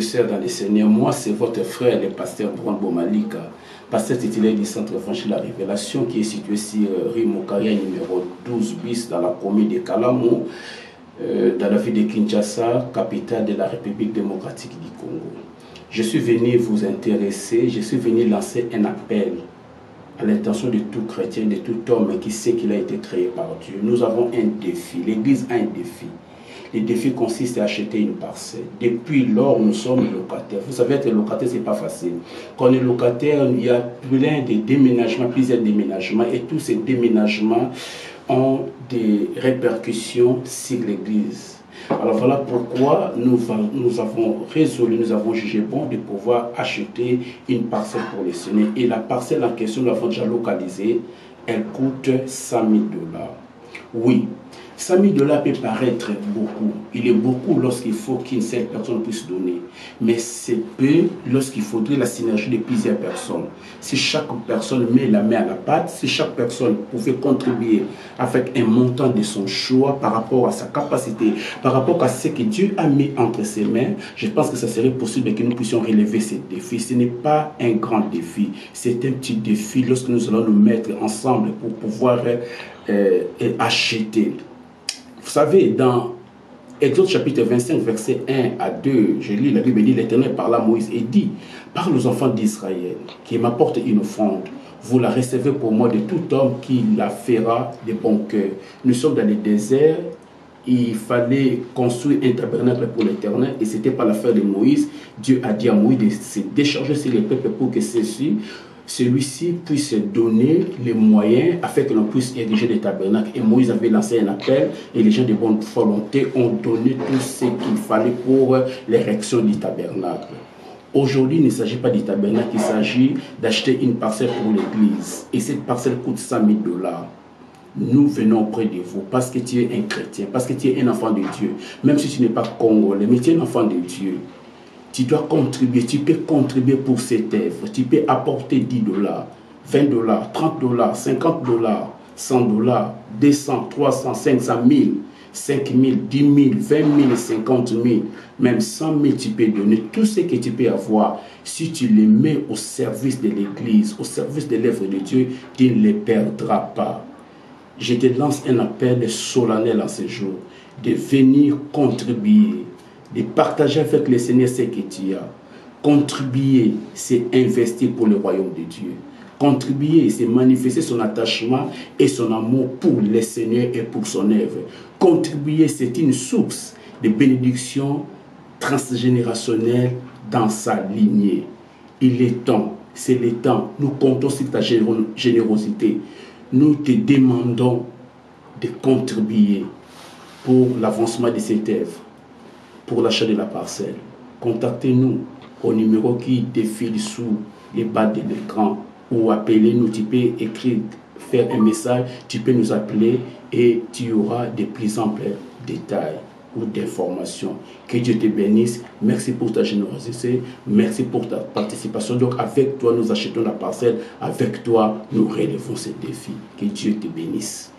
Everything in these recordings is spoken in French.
et sœurs dans les Seigneurs, moi c'est votre frère, le pasteur Brando Malika, pasteur titulaire du Centre évangélique La Révélation qui est situé sur rue Mokaria numéro 12 bis dans la commune de Kalamo, dans la ville de Kinshasa, capitale de la République démocratique du Congo. Je suis venu vous intéresser, je suis venu lancer un appel à l'intention de tout chrétien, de tout homme qui sait qu'il a été créé par Dieu. Nous avons un défi, l'Église a un défi. Le défi consiste à acheter une parcelle. Depuis lors, nous sommes locataires. Vous savez, être locataire, ce n'est pas facile. Quand on est locataire, il y a plein de déménagements, plusieurs déménagements, et tous ces déménagements ont des répercussions sur l'Église. Alors voilà pourquoi nous avons résolu, nous avons jugé bon de pouvoir acheter une parcelle pour les Seigneurs. Et la parcelle en question, nous l'avons déjà localisée, elle coûte 100 000 $. Oui, 100 000 $ peut paraître beaucoup. Il est beaucoup lorsqu'il faut qu'une seule personne puisse donner. Mais c'est peu lorsqu'il faudrait la synergie de plusieurs personnes. Si chaque personne met la main à la pâte, si chaque personne pouvait contribuer avec un montant de son choix par rapport à sa capacité, par rapport à ce que Dieu a mis entre ses mains, je pense que ça serait possible que nous puissions relever ce défi. Ce n'est pas un grand défi, c'est un petit défi lorsque nous allons nous mettre ensemble pour pouvoir acheter. Vous savez, dans Exode chapitre 25, verset 1 à 2, je lis, la Bible dit, l'Éternel parla à Moïse et dit, parle aux enfants d'Israël, qui m'apportent une offrande, vous la recevez pour moi de tout homme qui la fera de bon cœur. Nous sommes dans le désert, il fallait construire un tabernacle pour l'Éternel, et c'était pas l'affaire de Moïse. Dieu a dit à Moïse de se décharger sur les peuples pour que celui-ci puisse donner les moyens afin que l'on puisse ériger des tabernacles. Et Moïse avait lancé un appel et les gens de bonne volonté ont donné tout ce qu'il fallait pour l'érection du tabernacle. Aujourd'hui, il ne s'agit pas du tabernacle, il s'agit d'acheter une parcelle pour l'église. Et cette parcelle coûte 100 000 $. Nous venons auprès de vous parce que tu es un chrétien, parce que tu es un enfant de Dieu. Même si tu n'es pas congolais, mais tu es un enfant de Dieu. Tu dois contribuer, tu peux contribuer pour cette œuvre. Tu peux apporter 10 $, 20 $, 30 $, 50 $, 100 $, 200, 300, 500 000, 5 000, 10 000, 20 000, 50 000, même 100 000, tu peux donner tout ce que tu peux avoir. Si tu les mets au service de l'Église, au service de l'œuvre de Dieu, tu ne les perdras pas. Je te lance un appel solennel en ce jour, de venir contribuer, de partager avec le Seigneur ce que tu as. Contribuer, c'est investir pour le royaume de Dieu. Contribuer, c'est manifester son attachement et son amour pour le Seigneur et pour son œuvre. Contribuer, c'est une source de bénédiction transgénérationnelle dans sa lignée. Il est temps, c'est le temps. Nous comptons sur ta générosité. Nous te demandons de contribuer pour l'avancement de cette œuvre, pour l'achat de la parcelle. Contactez-nous au numéro qui défile sous les bas de l'écran ou appelez-nous. Tu peux écrire, faire un message, tu peux nous appeler et tu auras de plus amples détails ou d'informations. Que Dieu te bénisse. Merci pour ta générosité. Merci pour ta participation. Donc avec toi, nous achetons la parcelle. Avec toi, nous relevons ce défi. Que Dieu te bénisse.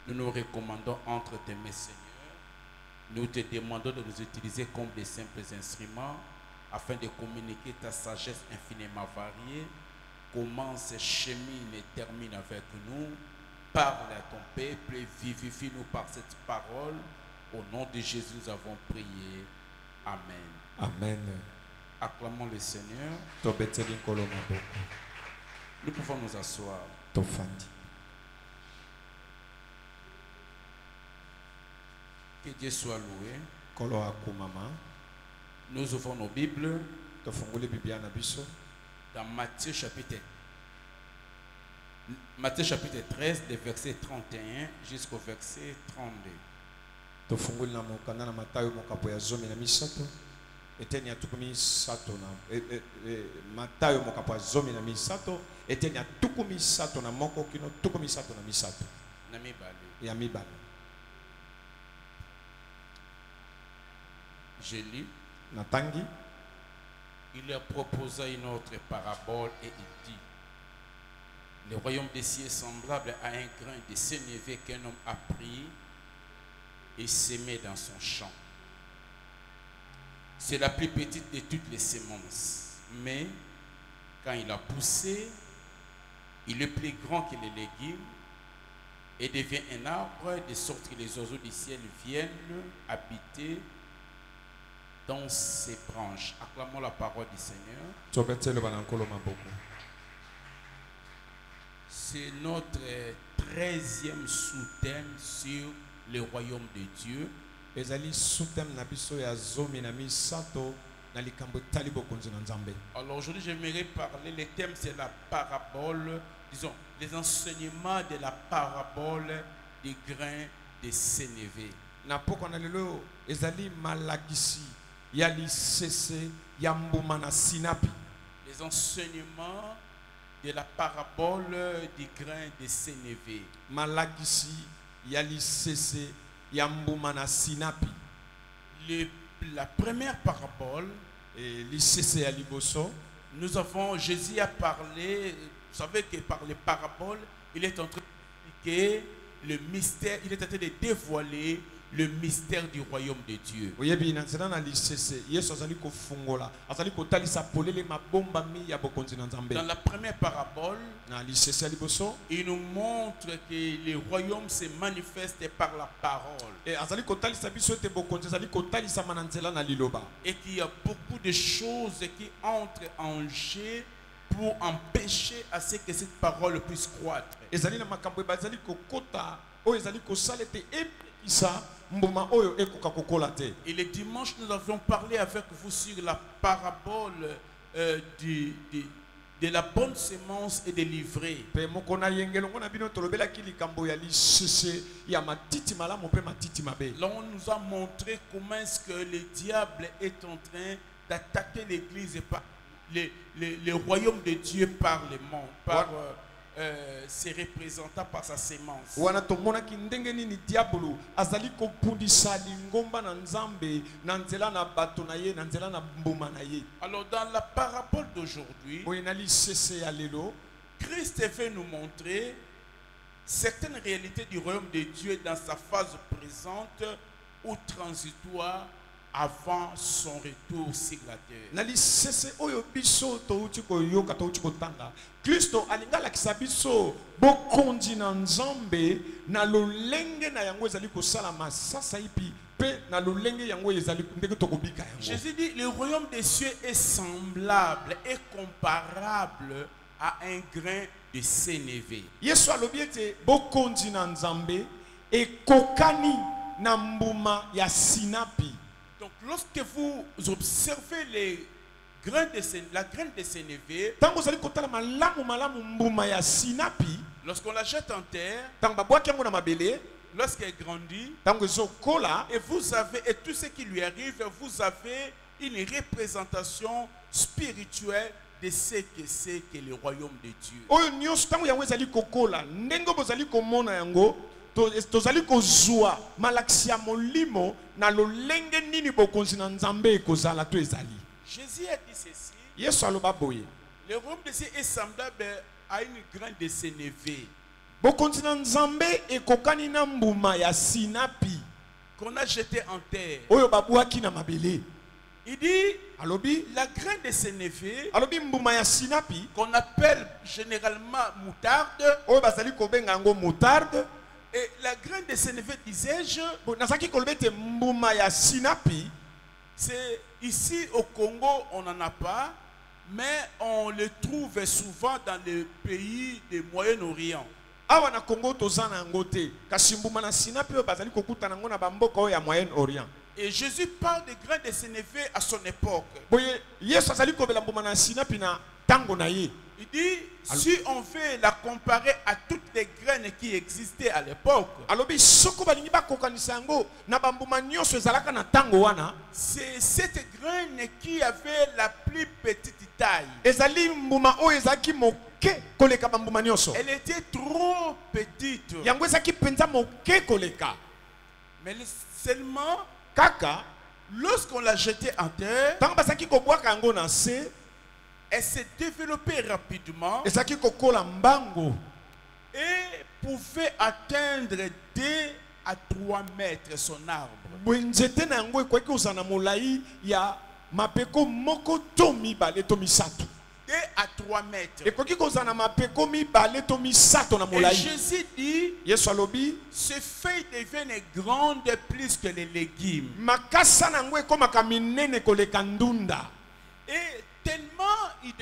Nous nous recommandons entre tes mains, Seigneur. Nous te demandons de nous utiliser comme des simples instruments afin de communiquer ta sagesse infiniment variée. Commence, chemine et termine avec nous. Parle à ton peuple et vivifie-nous par cette parole. Au nom de Jésus, nous avons prié. Amen. Amen. Acclamons le Seigneur. Nous pouvons nous asseoir. Que Dieu soit loué. Nous ouvrons nos Bibles dans Matthieu chapitre 13, des versets 31 jusqu'au verset 32. Je lis. Il leur proposa une autre parabole et il dit: le royaume des cieux est semblable à un grain de sénévé qu'un homme a pris et semé dans son champ. C'est la plus petite de toutes les semences. Mais quand il a poussé, il est plus grand que les légumes et devient un arbre de sorte que les oiseaux du ciel viennent habiter dans ses branches. Acclamons la parole du Seigneur. C'est notre 13e sous-thème sur le royaume de Dieu. Alors aujourd'hui, j'aimerais parler, le thème c'est la parabole, disons, les enseignements de la parabole des grains de sénévé. Les enseignements de la parabole des grains de sénévé. La première parabole, nous avons, Jésus a parlé, vous savez que par les paraboles, il est en train d'expliquer le mystère, il est en train de dévoiler le mystère du royaume de Dieu. Dans la première parabole, il nous montre que le royaume se manifeste par la parole. Et qu'il y a beaucoup de choses qui entrent en jeu pour empêcher à ce que cette parole puisse croître. Et le dimanche, nous avions parlé avec vous sur la parabole de la bonne semence et de l'ivraie. Là, on nous a montré comment est-ce que le diable est en train d'attaquer l'église et le royaume de Dieu par le monde, par ses représentants, par sa sémence. Alors dans la parabole d'aujourd'hui, Christ est fait nous montrer certaines réalités du royaume de Dieu dans sa phase présente ou transitoire avant son retour sur la terre. Kristo alingala kisabiso bokondi na nzambe na lolenge na yango ezali kosala masasa ipi pe na lolenge yango ezali ndenge tokobika yango. Jésus dit le royaume des cieux est semblable et comparable à un grain de sénévé. Yesu alobi ete bokondi na nzambe ekokani na mbuma ya sinapi. Donc lorsque vous observez la graine de sénévé, lorsqu'on la jette en terre, lorsqu'elle grandit, et tout ce qui lui arrive, vous avez une représentation spirituelle de ce que c'est que le royaume de Dieu. Tozali kozwa malaksia molimo na lolenge nini bokonzi na nzambe ekozala to ezali. Jésus a dit ceci. Yesu aloba boye. Le royaume de Dieu est semblable à une graine de sénévé. Bokonzi na nzambe ekokani na mbuma ya sinapi qu'on a jeté en terre. Oyo babwaki na mabele. Il dit alobi la graine de sénévé, alobi mbuma ya sinapi qu'on appelle généralement moutarde. Oyo bazali kobenga ngo moutarde. Et la graine de sénévé, disais-je, c'est ici au Congo, on n'en a pas, mais on le trouve souvent dans les pays du Moyen-Orient. Et Jésus parle de graines de sénévé à son époque. Il dit, si on veut la comparer à toutes les graines qui existaient à l'époque, c'est cette graine qui avait la plus petite taille. Elle était trop petite. Mais seulement, lorsqu'on l'a jetée en terre, elle s'est développée rapidement et pouvait atteindre 2 à 3 mètres son arbre. mapeko moko to mibale to misato 2 à 3 mètres. ekoki kozana mapeko mibale to misato na Et molai Jésus dit, yesu alobi ces feuilles deviennent grandes plus que les légumes. makasa nango ekomaka minene koleka ndunda Et tellement il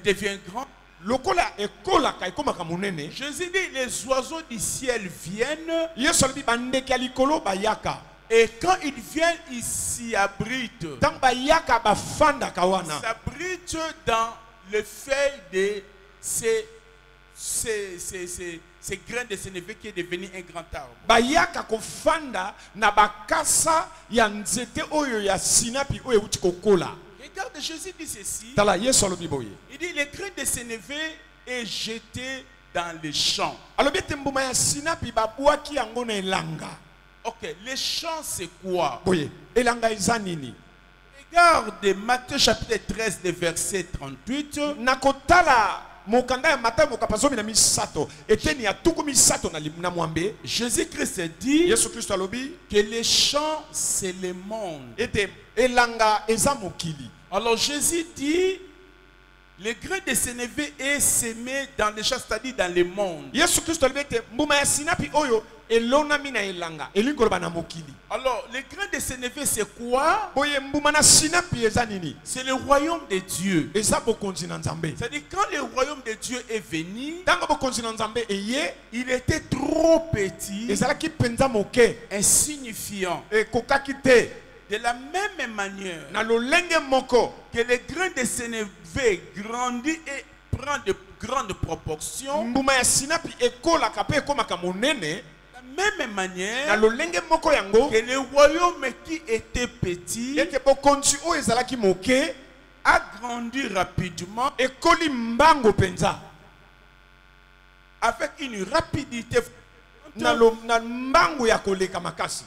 devient grand. lokola ekolaka ekomaka monene Jésus dit, les oiseaux du ciel viennent yesu alobi bandeke ya likolo bayaka et quand ils viennent, ils s'y abritent. ntango bayaka bafandaka Ils wana s'abritent dans les feuilles de ces grains de sénévé qui est devenu un grand arbre. bayaka kofanda na bakasa ya nzete oyo ya sinapi oyo euti kokola Regarde, Jésus dit ceci. tala yesu alobi boye Il dit, le grain de sénévé est jeté dans les champs. alobi ete mbuma ya sinapi babwaki yango na elanga Ok, les champs c'est quoi? boye elanga eza nini Regarde Matthieu chapitre 13, le verset 38. nakotala mokanda ya matayo mokapa zomi na misato eteni ya tuku misato na mwambe Jésus-Christ dit yesu kristo alobi que les champs c'est le monde. ete elanga eza mokili Alors Jésus dit, le grain de sénévé est semé dans les champs, c'est-à-dire dans le monde. yesu kristo alobi ete mbuma ya sinapi oyo elonami na elanga elingi koloba na mokili Alors, le grain de sénévé c'est quoi? boye mbuma na sinapi eza nini C'est le royaume de Dieu. eza bokonzi na nzambe C'est-à-dire quand le royaume de Dieu est venu, ntango bokonzi na nzambe eye il était trop petit, ezalaki mpenza moke insignifiant. ekokaki te De la même manière na lolenge moko que le grain de sénévé grandit et prend de grandes proportions, mbuma ya sinapi ekolaka mpe ekomaka monene de la même manière na lolenge moko yango que le royaume qui était petit ete bokonzi oyo ezalaki moke a grandi rapidement ekoli mbango mpenza avec une rapidité na mbango ya koleka makasi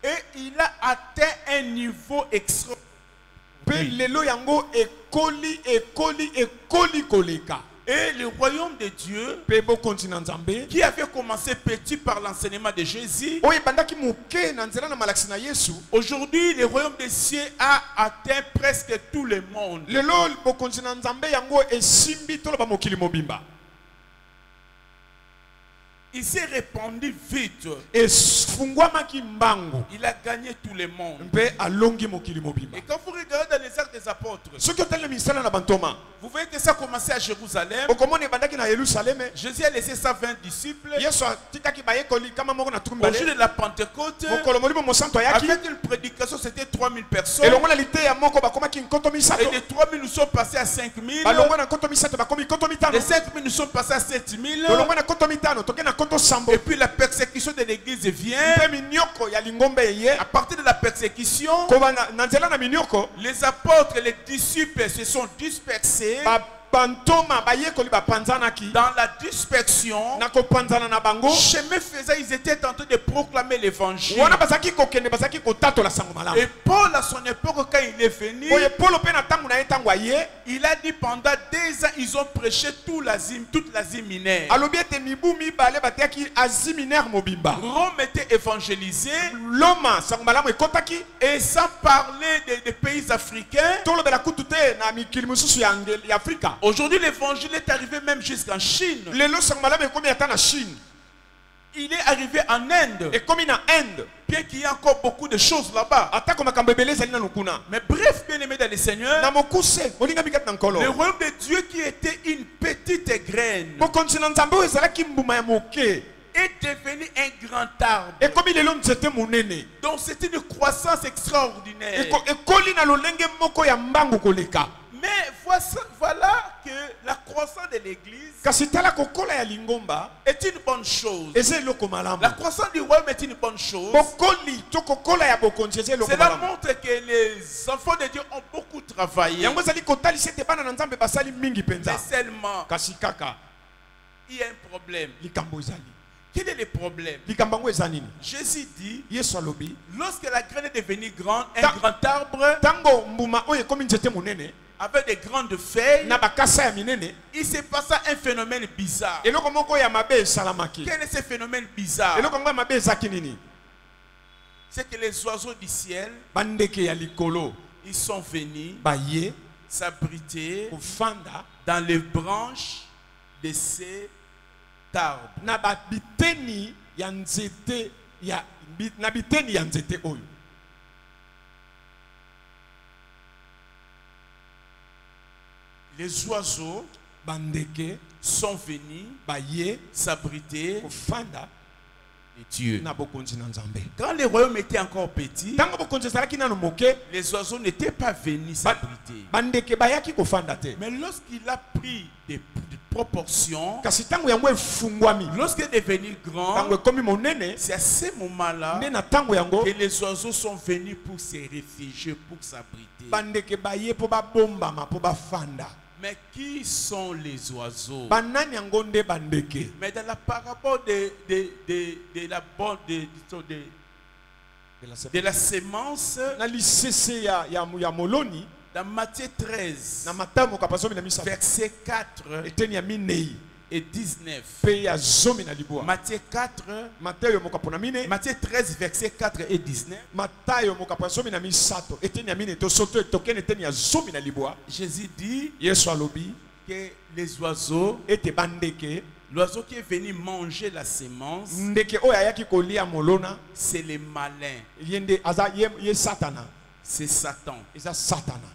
et il a atteint un niveau extraordinaire. mpe lelo yango ekoli koleka Et le royaume de Dieu, mpe bokonzi na nzambe qui avait commencé petit par l'enseignement de Jésus, oyo ebandaki moke na nzela na malakisi na yesu aujourd'hui le royaume des cieux a atteint presque tout le monde. lelo bokonzi na nzambe yango esimbi toloba mokili mobimba Il s'est répandu vite. efungwamaki mbango Il a gagné tout le monde. mpe alongi mokili mobimba Et quand vous regardez dans les actes des apôtres, soki otali na misala na bantoma vous voyez que ça a commencé à Jérusalem. okomona ebandaki na yerusaleme Jésus a laissé 120 disciples. yesu atikaki bayekoli kama moko na tuku Au jour mibale de la Pentecôte, mokolo molimo mosantu ayaki avec une prédication, c'était 3000 personnes. elongo na liteya moko bakomaki nkoto Et misato de 3000, nous sommes passés à 5000. balongo na nkoto misato bakomi nkoto mitano De 5000, nous sommes passés à 7000. lolongo na nkoto mitano toke na nkoto sambo Et puis la persécution de l'église vient. mpe minioko ya lingombe eye À partir de la persécution, koba na nzela na minioko les apôtres, les disciples se sont dispersés. bantoma bayekoli bapanzanaki Dans la dispersion, na kopanzana na bango chemin faisant, ils étaient en train de proclamer l'évangile. wana bazalaki kokende bazalaki kotatola sango malamu Et Paul, à son époque, quand il est venu, oye polo mpe na ntango na ye ntango aye il a dit pendant 2 ans, ils ont prêché toute l'Asie mineure. alobi ete mibu mibale bateyaki asie mineure mobimba Rome était évangélisée, loma sango malamu ekotaki et sans parler des pays africains. tolobela kutu te na mikili mosusu ya afrika Aujourd'hui, l'évangile est arrivé même jusqu'en Chine. lelo sango malamu ekomi ata na chine Il est arrivé en Inde, ekomi na inde bien qu'il y ait encore beaucoup de choses là-bas. atako makambo ebele ezali nanu kuna Mais bref, bien aimé dans le Seigneur, na mokuse olingami kati na le nkolo royaume de Dieu qui était une petite graine bokonzi na nzambe oyo ezalaki mbuma ya moke est devenu un grand arbre. ekomi lelo nzete monene Donc c'est une croissance extraordinaire. ekoli na lolenge moko ya mbangu koleka Mais voilà que la croissance de l'église kasi tala kokola ya lingomba est une bonne chose. eza eloko malamu La croissance du royaume est une bonne chose. bokoli to kokola ya bokonzi eza eloko Cela malamu montre que les enfants de Dieu ont beaucoup travaillé. yango ezali kotalisa ete bana na nzambe basali mingi Mais mpenza seulement, kasi kaka il y a un problème. likambo ezali Quel est le problème? likambo yango eza nini Jésus dit, yesu alobi lorsque la graine est devenue grande, un Ta- grand arbre ntango mbuma oyo ekomi nzete monene avec des grandes feuilles, na bakasa ya minene il se passa un phénomène bizarre. eloko moko ya mabe esalamaki Quel est ce phénomène bizarre? eloko yango ya mabe ezaki nini c'est que les oiseaux du ciel, bandeke ya likolo ils sont venus baye s'abriter kofanda dans les branches de ces arbres. na biteni ya nzete ya na biteni ya nzete oyo. Les oiseaux bandeke sont venus baye s'abriter kofanda de Dieu. na bokonzi na Nzambe. Quand les royaumes étaient encore petits, Tango bokonzi ezalaki nano moke les oiseaux n'étaient pas venus s'abriter. bandeke bayaki kofanda te. Mais lorsqu'il a pris des proportions, Kasi tango yango efungwami lorsqu'il est devenu grand, tango ekomi monene c'est à ce moment-là nde na tango yango que les oiseaux sont venus pour se réfugier, pour s'abriter. bandeke baye po babombama po bafanda. Mais qui sont les oiseaux? Banani yango nde bandeke. Mais dans la parabole de la bonne de la sémence, Na lisese ya moloni dans Matthieu 13, na matamu kapasomi na misa verset 4 eteni ya minei et 19. pe ya zomi na libwa. Matthieu 4, Mateyo mokapona mine Matthieu 13, verset 4 et 19. Matayo mokapasomi na misato eteni ya mine to soto etokene eteni ya zomi na libwa. Jésus dit Yesu alobi que les oiseaux, ete bandeke l'oiseau qui est venu manger la sémence, ndeke oyo ayaki kolia molona c'est les malins, yende aza ye satana c'est Satan. eza satana.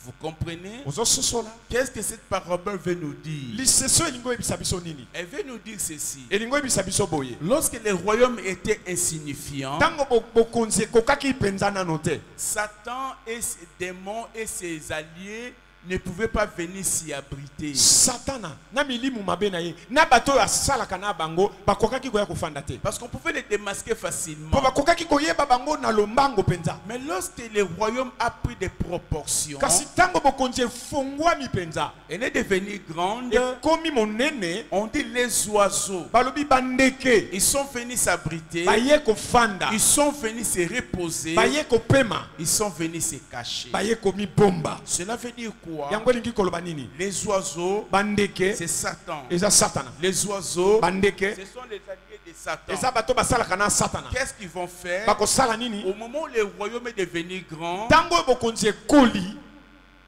Vous comprenez? Ozososola Qu'est-ce que cette parabole veut nous dire? liseso elingo ebisa biso nini? Elle veut nous dire ceci. Elingo ebisa biso boye. Lorsque les royaumes étaient insignifiants, Tango bokonzi kokaki penza nano te. Satan et ses démons et ses alliés ne pouvaient pas venir s'y abriter. Satana na milimu mabe na ye na bato ya salaka na bango bakokaki koya kofanda te. Parce qu'on pouvait les démasquer facilement. Po bakokaki koyeba bango na lombango penza. Mais lorsque le royaume a pris des proportions, Kasi tango bokonzi efungwami penza elle est devenue grande, ekomi monene on dit les oiseaux. balobi bandeke Ils sont venus s'abriter, baye kofanda ils sont venus se reposer, baye kopema ils sont venus se cacher. baye komi bomba. Cela veut dire quoi? Yango elingi koloba nini? Les oiseaux, Bandeke c'est Satan. eza satana. Les oiseaux, Bandeke ce sont les alliés de Satan. eza bato basalaka na satana. Qu'est-ce qu'ils vont faire? Bakosala nini? Au moment où le royaume est devenu grand, Tango bokonzi ekoli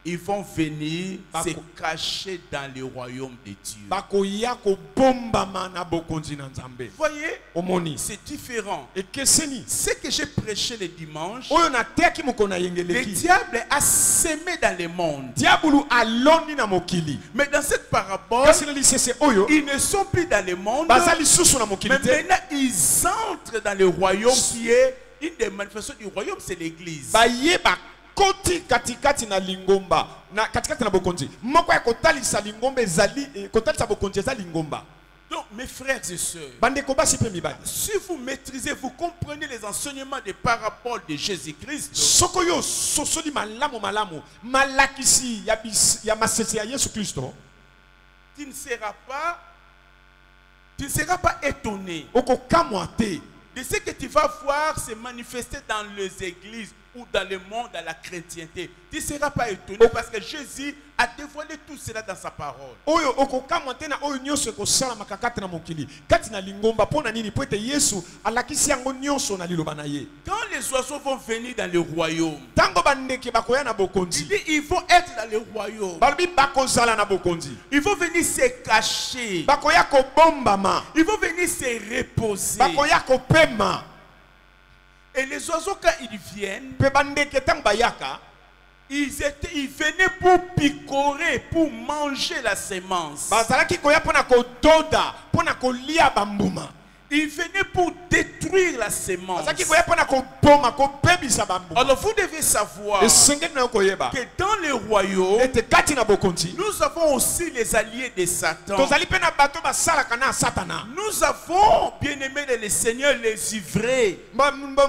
ils vont venir Bako- se cacher dans le royaume de Dieu. bakoya kobombama na bokonzi na Nzambe. Voyez, Omoni c'est différent. ekeseni Ce que j'ai prêché le dimanche, oyo nateki mokona le yengeleki diable a semé dans le monde. diabulu aloni na mokili. Mais dans cette parabole, Kasi na lisese oyo ils ne sont plus dans le monde, baza lisusu na mais mokili te. maintenant ils entrent dans le royaume qui est une des manifestations du royaume, c'est l'église. Baye bakoti katikati na lingomba na katikati na bokonzi. Moko ya kotalisa lingomba ezali kotalisa bokonzi ezali lingomba. Donc mes frères et sœurs, Bandeko basi pe mibali. si vous maîtrisez, vous comprenez les enseignements des paraboles de Jésus-Christ, Soko yo sosoli malamu malakisi ya masese ya Yesu Kristo. tu ne seras pas étonné Okokamwa te de ce que tu vas voir se manifester dans les églises ou dans le monde, dans la chrétienté. Tu ne seras pas étonné parce que Jésus a dévoilé tout cela dans sa parole. oyo okokamwa te na oyo nyonso ekosala makakati na mokili kati na lingomba mpo na nini po ete Yesu alakisi yango nyonso na liloba na ye. Quand les oiseaux vont venir dans le royaume, Tango bandeke bakoya na il bokonzi dit ils vont être dans le royaume. balobi bakozala na bokonzi Ils vont venir se cacher. bakoya kobombama Ils vont venir se reposer. bakoya kopema Et les oiseaux, quand ils viennent, mpe bandeke ntango bayaka ils venaient pour picorer, pour manger la sémence. bazalaki koya mpo na kododa mpo na kolia bambuma. Ils venaient pour détruire la sémence. bazalaki koya mpo na koboma kobebisa bambuma. Alors vous devez savoir esengeli na yo koyeba que dans le royaume, ete kati na bokonzi nous avons aussi les alliés de Satan. tozali mpe na bato basalaka na satana. Nous avons, bien-aimés de le Seigneur, les ivrés.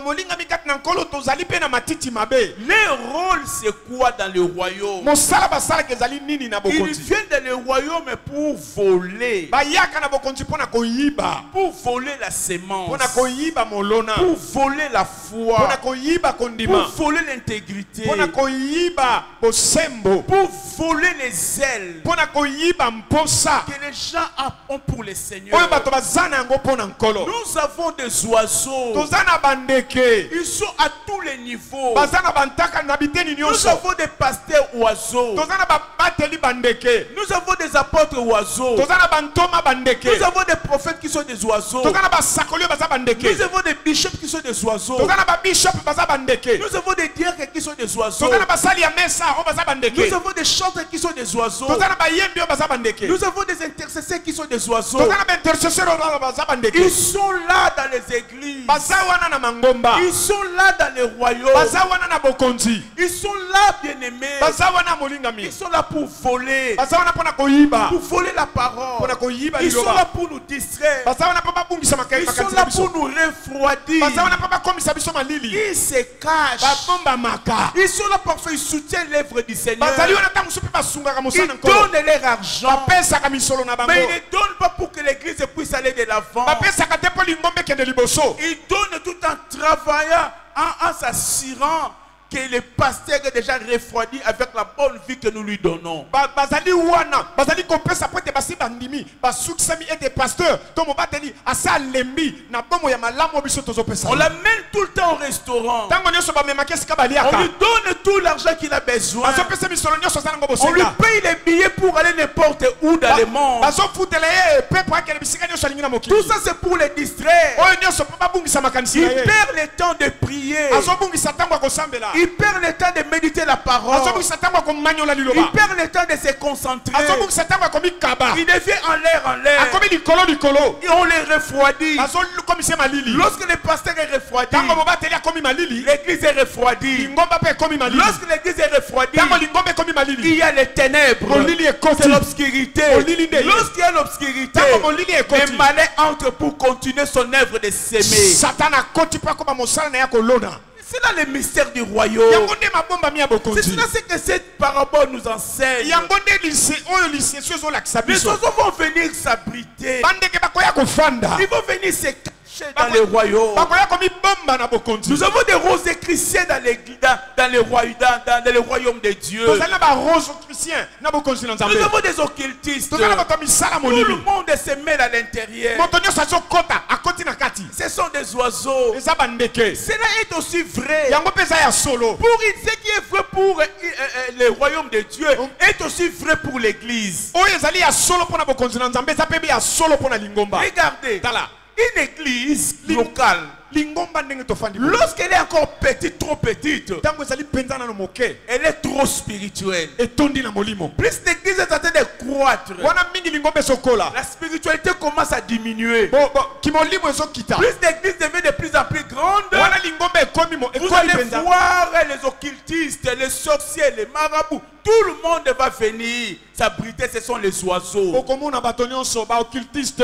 molingami kati na nkolo tozali mpe na matiti mabe. Leur rôle, c'est quoi dans le royaume? mosala basalaka ezali nini na Ils bokonzi? viennent dans le royaume pour voler. bayaka na bokonzi mpo na koyiba Pour voler voler la sémence, Pona koyiba molona. pour voler la foi, Pona koyiba kondima. pour voler l'intégrité, Pona koyiba bosembo. pour voler les ailes Pona koyiba mposa. que les gens ont pour les seigneurs. Oyo bato bazana yango pona nkolo. Nous avons des oiseaux. Tozana bandeke. Ils sont à tous les niveaux. Bazana bantaka na biteni Nous nyonso. avons des pasteurs oiseaux. Tozana babateli bandeke. Nous avons des apôtres oiseaux. Tozana bantoma bandeke. Nous avons des prophètes qui sont des oiseaux. Tozana basakolio baza bandeke. Nous avons des bishops qui sont des oiseaux. Tozana ba bishop baza bandeke. Nous avons des diacres qui sont des oiseaux. Tozana basali ya mesa o baza bandeke. Nous avons des chanteurs qui sont des oiseaux. Tozana bayembi o baza bandeke. Nous avons des intercesseurs qui sont des oiseaux. Tozana ba intercesseur o baza bandeke. Ils sont là dans les églises. Baza wana na mangomba. Ils sont là dans les royaumes. Baza wana na bokonzi. Ils sont là, bien-aimés. Baza wana molingami. Ils sont là pour voler. Baza wana pona koyiba. Pour voler la parole. Pona koyiba Ils sont liloba. là pour nous distraire. Baza wana papa bungisa Ils sont là pour nous refroidir. Baza wana papa komisa biso malili. Ils se cachent. Babomba maka. Ils sont là parfois, ils soutiennent l'œuvre du Seigneur. Bazali wana tangu supi basungaka Ils mosana nkolo. donnent leur argent. Bapesaka misolo na bango. Mais ils ne donnent pas pour que l'église puisse aller de l'avant. Bapesaka te po lingombe kende liboso. Ils donnent tout en travaillant, en s'assurant que le pasteur est déjà refroidi avec la bonne vie que nous lui donnons. Bazali wana. Bazali kopesa pote basi bandimi. Basukisami ete pasteur. Tomo bateli asa lembi. Na bomo ya malamu biso tozo pesa. On l'amène tout le temps au restaurant. Tango nyoso ba memake sika On baliaka. lui donne tout l'argent qu'il a besoin. Bazo pesa misolo nyoso sana ngo On lui bosenga. paye les billets pour aller n'importe où dans le monde. Bazo futele ye pepo akele bisika nyoso alingi na mokili. Tout ça c'est pour les distraire. Oyo nyoso papa bungisa makanisi Il na ye. perd le temps de prier. Azo bungisa tango akosambela. Il perd le temps de méditer la parole. Azo bungisa tango akomanyola liloba. Il perd le temps de se concentrer. Azo bungisa tango akomi kaba. Il devient en l'air. Akomi likolo. Et on les refroidit. Azo komisa malili. Lorsque le pasteur est refroidi, Tango mobateli akomi malili. l'église est refroidie. Lingomba pe komi malili. Lorsque l'église est refroidie, Tango lingombe komi malili. il y a les ténèbres. Molili ekoti. C'est l'obscurité. Molili ndeye. Lorsqu'il y a l'obscurité, Tango molili ekoti. le malin entre pour continuer son œuvre de s'aimer. Satana koti pa ko ba mosala na yako lona. C'est là le mystère du royaume. Yango nde mabomba mi ya C'est bokonzi. cela ce que cette parabole nous enseigne. Yango nde lise oyo lise sozo lakisa Les biso. oiseaux vont venir s'abriter. Bandeke bakoya kofanda. Ils vont venir se cacher dans les royaumes. Bakoya komi bomba na bokonzi. Nous avons des roses chrétiens dans les royaumes de Dieu. Tozali na ba rose chrétien na bokonzi na Nzambe. Nous avons des occultistes. Tozali na bato misala Tout le molili. monde se mêle à l'intérieur. Moto nyonso azokota akoti na kati. Ce sont des oiseaux. Eza bandeke. Cela est aussi vrai. Yango pe eza ya solo. Pour ce qui est vrai pour le royaume de Dieu est aussi vrai pour l'église. Oyo ezali ya solo pona bokonzi na Nzambe eza pe ya solo pona lingomba. Regardez, Tala. une église locale, Lingomba ndenge tofandi. lorsqu'elle est encore petite, trop petite, Tango ezali penza na no moke. elle est trop spirituelle. Etondi na molimo. Plus l'église est en train de croître, Wana mingi lingombe sokola. la spiritualité commence à diminuer. Bo kimolimo ezokita. Plus l'église devient de plus en plus grande, Wana lingombe ekomi mo vous ekoli allez penza. voir les occultistes, les sorciers, les marabouts. Tout le monde va venir s'abriter, ce sont les oiseaux. Okomona bato nyonso ba occultiste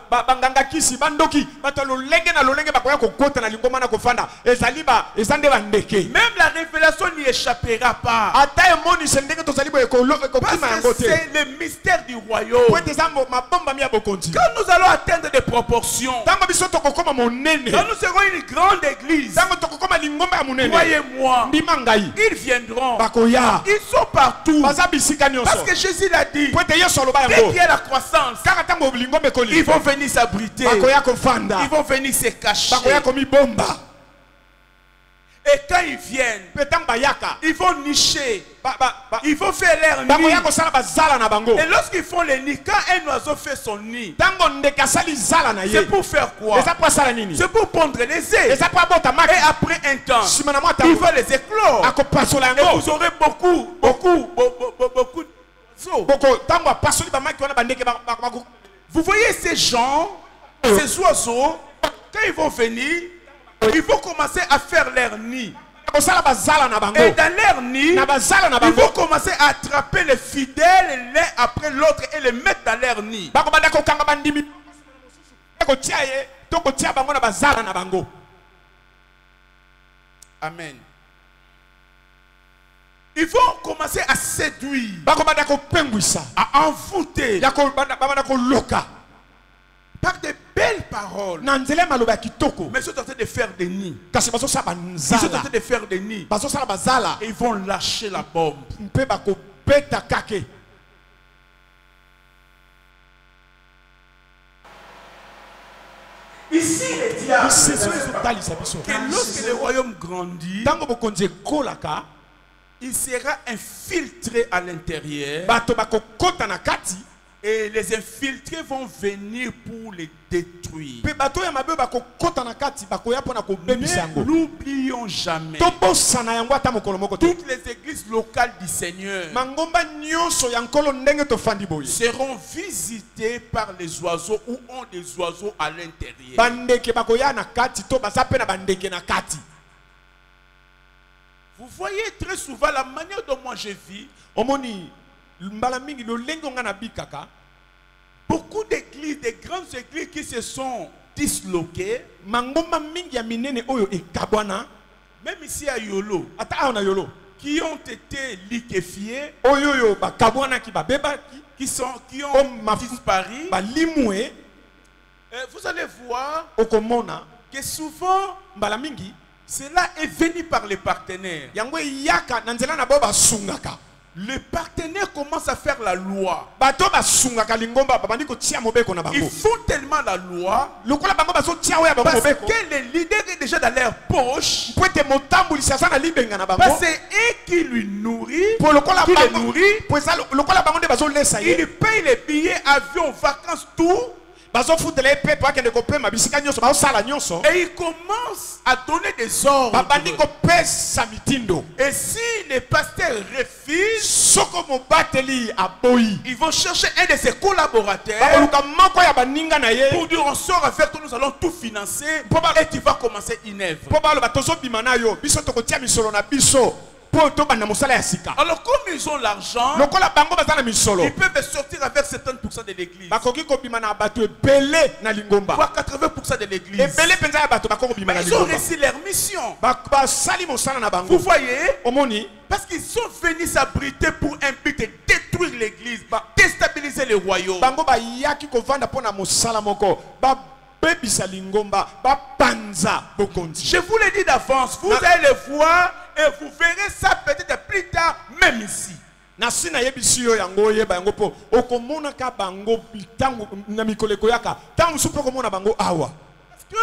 banganga kisi bandoki bato lolenge na lolenge bakoya kokota na lingomba na kofanda ezali ezande bandeke. Même la révélation n'y échappera pas. Ata emoni sendenge tozali bo Parce ekokima yango que te. c'est le mystère du royaume. Po ete eza mabomba mi ya bokonzi. Quand nous allons atteindre des proportions, Tango biso tokokoma monene. quand nous serons une grande église, Tango tokokoma lingomba ya monene. croyez-moi, Ndima ngai. ils viendront. Bakoya. Ils sont partout. Baza bisika nyonso. Parce que Jésus l'a dit. Po ete yeso aloba Dès yango. qu'il y a la croissance, Kaka tango lingombe ils ekoli. vont venir s'abriter. Bakoya kofanda. Ils vont venir se cacher. Bakoya komi bomba. Et quand ils viennent, Petam bayaka. ils vont nicher. Ils vont faire leur Bakoya nid. kosala bazala na bango. Et lorsqu'ils font les nids, quand un oiseau fait son nid, Tango ndeka sali zala na ye. c'est pour faire quoi? Eza po sala nini? C'est pour pondre les œufs. Eza po abota Et maki. après un temps, Simana mwa il tango. va les éclore. Akopasola Et yango. vous aurez beaucoup d'oiseaux. Boko tango apasoli ba maki wana bandeke ba. Vous voyez ces gens, ces oiseaux, quand ils vont venir, ils vont commencer à faire leur nid. Kosala bazala na bango. Et dans leur nid, Na bazala na ils bango. vont commencer à attraper les fidèles l'un après l'autre et les mettre dans leur nid. Bako banda ko kanga bandimi. Ko tia ye, to ko tia bango na bazala na bango. Amen. Ils vont commencer à séduire, Bako banda ko pengwisa. à envoûter Ya ko banda ko loka. par de belles paroles. Nanzele maloba kitoko. Mais ils sont en train de faire des nids. Kasi baso sa Ils sont en banzala. train de faire des nids. Baso sa bazala. Et ils vont lâcher la bombe. Mpe bako beta kake. Ici, les diables, Ici so ezotali sa biso. que lorsque le royaume grandit, Tango bokonze kolaka, il sera infiltré à l'intérieur. bato bako kota na kati. Et les infiltrés vont venir pour les détruire. Pe bato ya mabe bako kota na kati bako ya pona ko bebisa Mais yango. n'oublions jamais Tobosana yango ata mokolo moko te. toutes les églises locales du Seigneur Mangomba nyonso ya nkolo ndenge tofandi boye. seront visitées par les oiseaux ou ont des oiseaux à l'intérieur. Bandeke bako ya na kati to baza pe na bandeke na kati. Vous voyez très souvent la manière dont moi je vis. Omoni mbala mingi lo lengo nga na bikaka. Beaucoup d'églises, des grandes églises qui se sont disloquées, Mangomba mingi ya minene oyo ekabwana. même ici à Yolo, Ata aona na yolo. qui ont été liquéfiées, Oyo yo bakabwana ki babeba ki qui ont Oh, disparu. ba limwe Vous allez voir okomona que souvent mbala mingi cela est venu par les partenaires. yango yaka na nzela na bo basungaka. Les partenaires commencent à faire la loi. Bato basungaka lingomba babandi ko tia mobeko na Ils bango. font tellement la loi Lokola bango baso tia oya bango parce mobeko. que les leaders est déjà dans leur poche. Pwete motambulisa sana libenga na bango. Parce que c'est eux qui lui nourrit, Po lokola qui les bango nourrit. po esa lokola bango nde bazo lesa ye. Ils payent les billets, avions, vacances, tout. Bazo futele pe po akende ko pe mabisika nyonso bazo sala nyonso. Et ils commencent à donner des ordres. Babandi ko pesa mitindo. Et si les pasteurs refusent, Soko mobateli aboyi. ils vont chercher un de ses collaborateurs Bakoluka moko ya baninga na ye. pour dire on sort avec toi, nous allons tout financer et tu vas commencer une œuvre. Po baloba tozo bimana yo. Biso toko tia misolo na biso. Po to bana mosala ya sika. Alors comme ils ont l'argent, Lokola bango bazana misolo. ils peuvent sortir avec 70% de l'église, Bakoki ko bimana bato ebele na lingomba. voire 80% de l'église. Ebele penza ya bato bakoko bimana Mais ils ont lingomba. réussi leur mission. Basali mosala na bango. Vous voyez, Omoni parce qu'ils sont venus s'abriter pour un but de détruire l'église, déstabiliser le royaume. bango bayaki kovanda pona mosala moko. Ba bebisa lingomba, ba panza bokonzi. Je vous l'ai dit d'avance, vous allez le voir et vous verrez ça peut-être plus tard, même ici. Na sina yebisi yo yango yeba yango po okomona ka bango bitango na mikoleko yaka. Tango supo komona bango awa. Parce que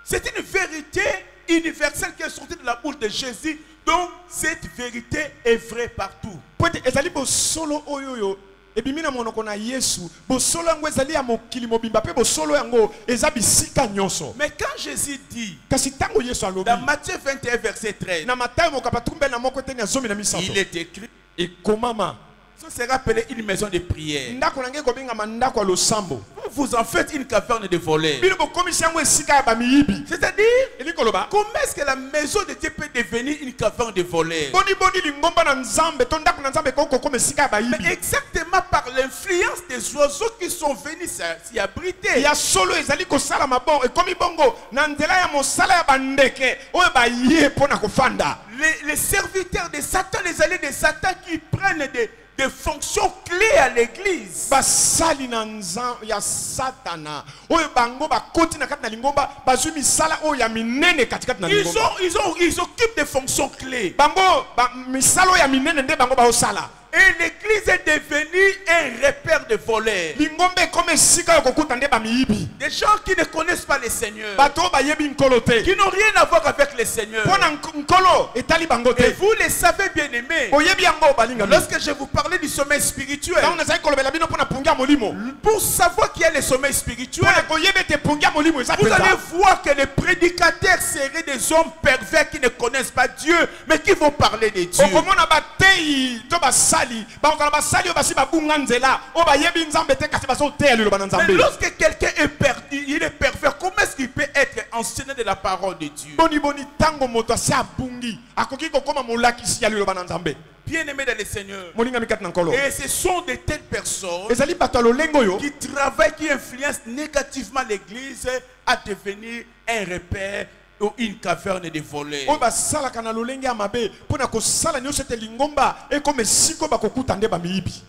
c'est une vérité universelle qui est sortie de la bouche de Jésus. Donc cette vérité est vraie partout. Pote ezali bo solo oyoyo. Ebimina monoko na Yesu. Bo solo yango ezali ya mokili mobimba pe bo solo yango eza bisika nyonso. Mais quand Jésus dit, Kasi tango Yesu alobi. dans Matthieu 21, verset 13, Na Matayo mokapatumbe na moko teni azomi na misato. il est écrit, Et komama. ça sera appelé une maison de prière. Ndako nange kobenga mandako ya losambo. Vous en faites une caverne de voleurs. Bino bokomisi yango esika ya bamiyibi. C'est-à-dire, Eli koloba. comment est-ce que la maison de Dieu peut devenir une caverne de voleurs? Boni boni lingomba na nzambe to ndako na nzambe koko koma esika ya Mais bayibi. exactement par l'influence des oiseaux qui sont venus s'y abriter. Ya solo ezali kosala mabon ekomi bongo na nzela ya mosala ya bandeke oyo baye pona kofanda. Les serviteurs de Satan, les alliés de Satan qui prennent des fonctions clés à l'église. Basali na nzambe ya satana oyo bango bakoti na kati na lingomba bazwi misala oyo ya minene katikati na lingomba. Ils occupent des fonctions clés. Bango misala oyo ya minene nde bango baosala. Et l'église est devenue un repère de voleurs. Lingomba ekoma esika ya kokuta nde bamiyibi. Des gens qui ne connaissent pas le Seigneur, Bato bayebi nkolo te. qui n'ont rien à voir avec le Seigneur. Pona nkolo etali bango Et te. vous le savez bien aimé, Boyebi yango balinga. lorsque je vous parlais du sommeil spirituel, Tango nazali kolobela bino pona pungia molimo. pour savoir qu'il y a le sommeil spirituel, Pona koyebe te pungia molimo eza vous allez penza. voir que les prédicateurs seraient des hommes pervers qui ne connaissent pas Dieu, mais qui vont parler de Dieu. Okomona batei to basali bakokala basali oyo basi babunga nzela oyo bayebi nzambe te kasi bazoteya liloba na Mais nzambe. lorsque quelqu'un est perdu, il est pervers, comment est-ce qu'il peut être enseigné de la parole de Dieu? Boni boni tango moto asi abungi akoki kokoma molakisi ya liloba na nzambe. Bien-aimé dans le Seigneur. Moninga mikati na nkolo. Et ce sont de telles personnes Ezali bato ya lolengo oyo qui travaillent, qui influencent négativement l'église à devenir un repère ou une caverne de voleurs. oyo basalaka na lolenge ya mabe mpona kosala nyonso ete lingomba ekoma esika oyo bakokuta nde bamiyibi.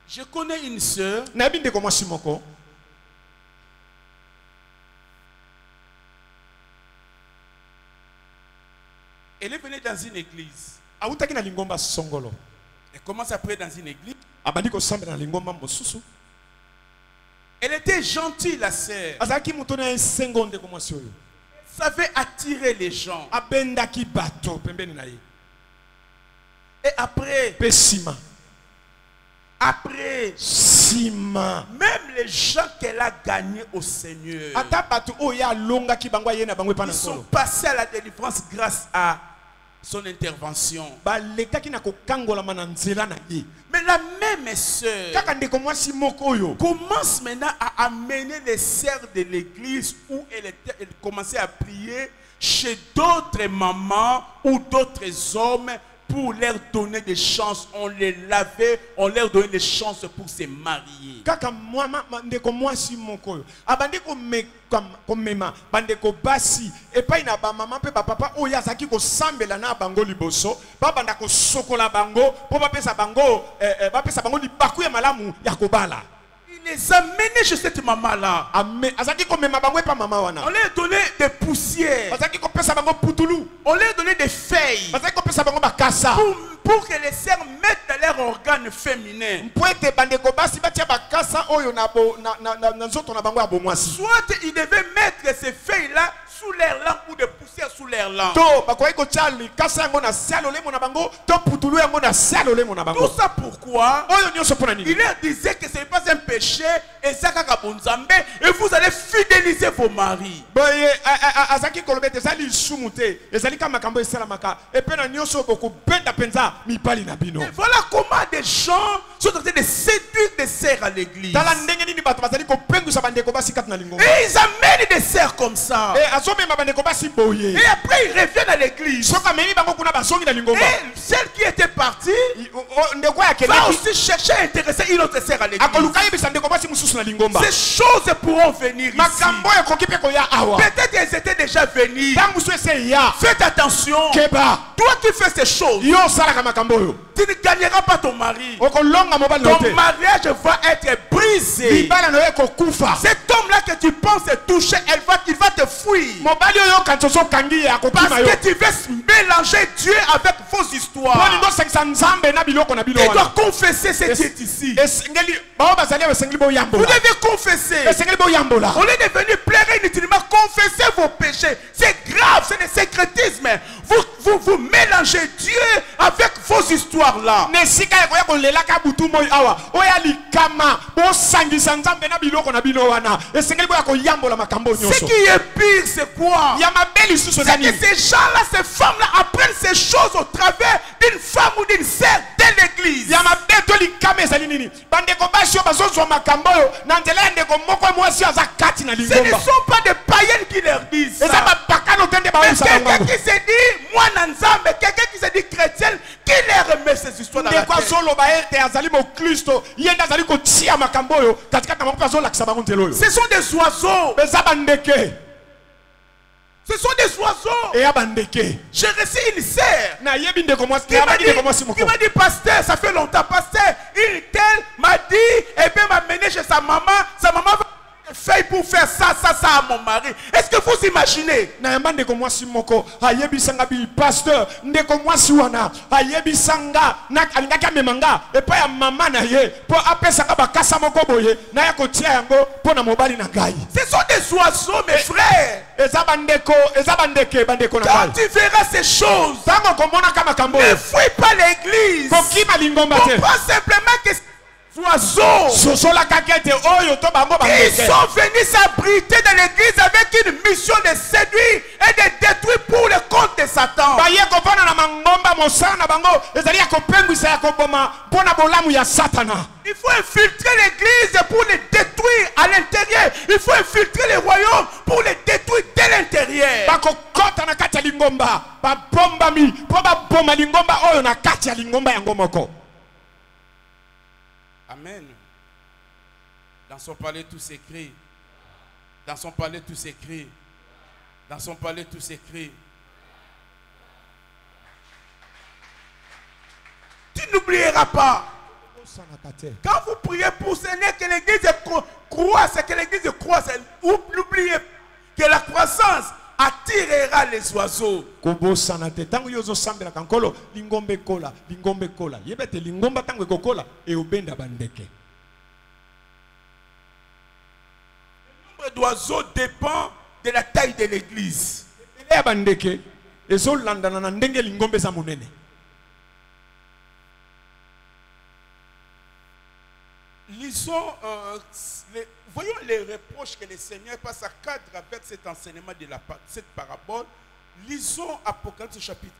Je connais une sœur, nayebi ndeko mwasi moko Elle est venue dans une église. Autaki na lingomba songolo. Elle commence à prier dans une église. Abandi ko samba na lingomba mosusu. Elle était gentille, la sœur. Azaki mutona ensengonde ko mwasi oyo. Elle savait attirer les gens. Abendaki bato pembeni na ye. Et après, Pesima. Après, Sima. Même les gens qu'elle a gagnés au Seigneur, ils sont passés à la délivrance grâce à son intervention. Mais la même sœur commence maintenant à amener les sœurs de l'église où elle commençait à prier chez d'autres mamans ou d'autres hommes pour leur donner des chances. On les lavait, on leur donnait des chances pour se marier. Kaka ndeko mwasi mokoyo abandi komema bandeko basi epai na ba mama pe papa oyo azaki ko sambela na bango liboso babanda ko sokola bango po bapesa bango libaku ya malamu ya kobala. Il les a menés chez cette maman-là. On leur donnait des poussières. On leur donnait des feuilles. Pour que les sœurs mettent dans leur organe féminin. Soit ils devaient mettre ces feuilles-là sous l'air langue ou de poussière sous l'air langue. Tout ça pourquoi il leur disait que ce n'est pas un péché et vous allez fidéliser vos maris. Et voilà comment des gens sont en train de séduire des sœurs à l'église. Et ils amènent des sœurs comme ça. Et après ils reviennent à l'église. Et celle qui était partie va aussi chercher à intéresser une autre sœur à l'église. Ces choses pourront venir ici. Peut-être qu'elles étaient déjà venues. Faites attention. Toi qui fais ces choses, tu ne gagneras pas ton mari. Ton mariage va être brisé. Cet homme-là que tu penses toucher, il va te fuir. Parce que tu veux mélanger Dieu avec vos histoires. Tu dois confesser ce qui est ici. Vous devez confesser. On est devenu pleurer inutilement. Confessez vos péchés. C'est grave, c'est le sécrétisme. Vous mélangez Dieu avec vos histoires là. Ce qui est pire, c'est quoi? C'est que ces gens-là, ces femmes-là apprennent ces choses au travers d'une femme ou d'une sœur de l'église. Ce ne sont pas des païens qui leur disent ça. Mais quelqu'un qui se dit moi Nanzambe, quelqu'un qui se dit chrétien, qui leur remet ces histoires dans la tête? Ce sont des oiseaux. Ce sont des oiseaux. J'ai reçu une sœur qui m'a dit pasteur, ça fait longtemps, pasteur, une telle m'a dit, et bien m'a mené chez sa maman va fait pour faire ça à mon mari. Est-ce que vous imaginez? Ce sont des oiseaux, mes frères. Quand tu verras ces choses, ne fuis pas l'église. Comprends simplement que oiseaux, ils sont venus s'abriter dans l'église avec une mission de séduire et de détruire pour le compte de Satan. Il faut infiltrer l'église pour les détruire à l'intérieur. Il faut infiltrer les royaumes pour les détruire de l'intérieur. Amen. Dans son palais tout s'écrit. Dans son palais tout s'écrit. Dans son palais tout s'écrit. Tu n'oublieras pas. Quand vous priez pour Seigneur que l'église croisse, que l'église croisse, n'oubliez que la croissance attirera les oiseaux. Kobosana te tango yozo sambela kankolo lingombe kola yebete lingomba tango kokola e obenda bandeke. Le nombre d'oiseaux dépend de la taille de l'église. Ya bandeke ezo landana na ndenge lingombe za munene. Lisons, voyons les reproches que le Seigneur passe à cadre avec cet enseignement de cette parabole. Lisons Apocalypse chapitre.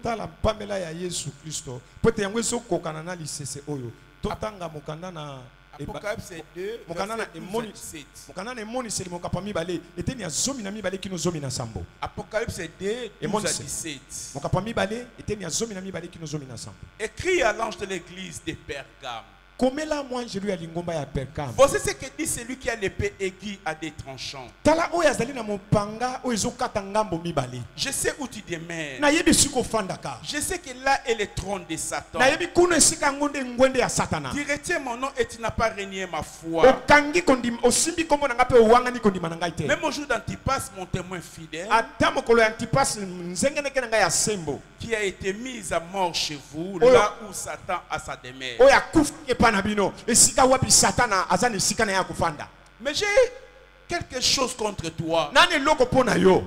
Tala pamela ya Yesu Kristo. Pote yango ezo kokana na lisese oyo. Totanga mokanda na Apocalypse 2, Mokana emoni 17. Mokana emoni seli mokapami bale eteni ya zomi na mibale kino zomi na sambo. Apocalypse 2, 12 à 17. Mokapami bale eteni ya zomi na mibale kino zomi na sambo. Écrit à l'ange de l'église de Pergame. Komela moi je lui a lingomba ya Pergame. Voici ce que dit celui qui a l'épée aiguë à des tranchants. Tala oyo azali na mopanga oyo ezokata ngambo mibale. Je sais où tu demeures. Na yebi siko fandaka. Je sais que là est le trône de Satan. Na yebi kuno esika ngonde ngwende ya Satana. Tu retiens mon nom et tu n'as pas renié ma foi. Okangi kondim osimbi kombo na ngape owangani kondima na ngai te. Même au jour d'Antipas, mon témoin fidèle, Ata mokolo ya Antipas nzengeneke na ngai ya sembo. qui a été mis à mort chez vous, là où Satan a sa demeure. Oya kufi pa na bino. Esika wapi Satana azani esika na ya kufanda. Mais j'ai quelque chose contre toi. Nani loko pona yo.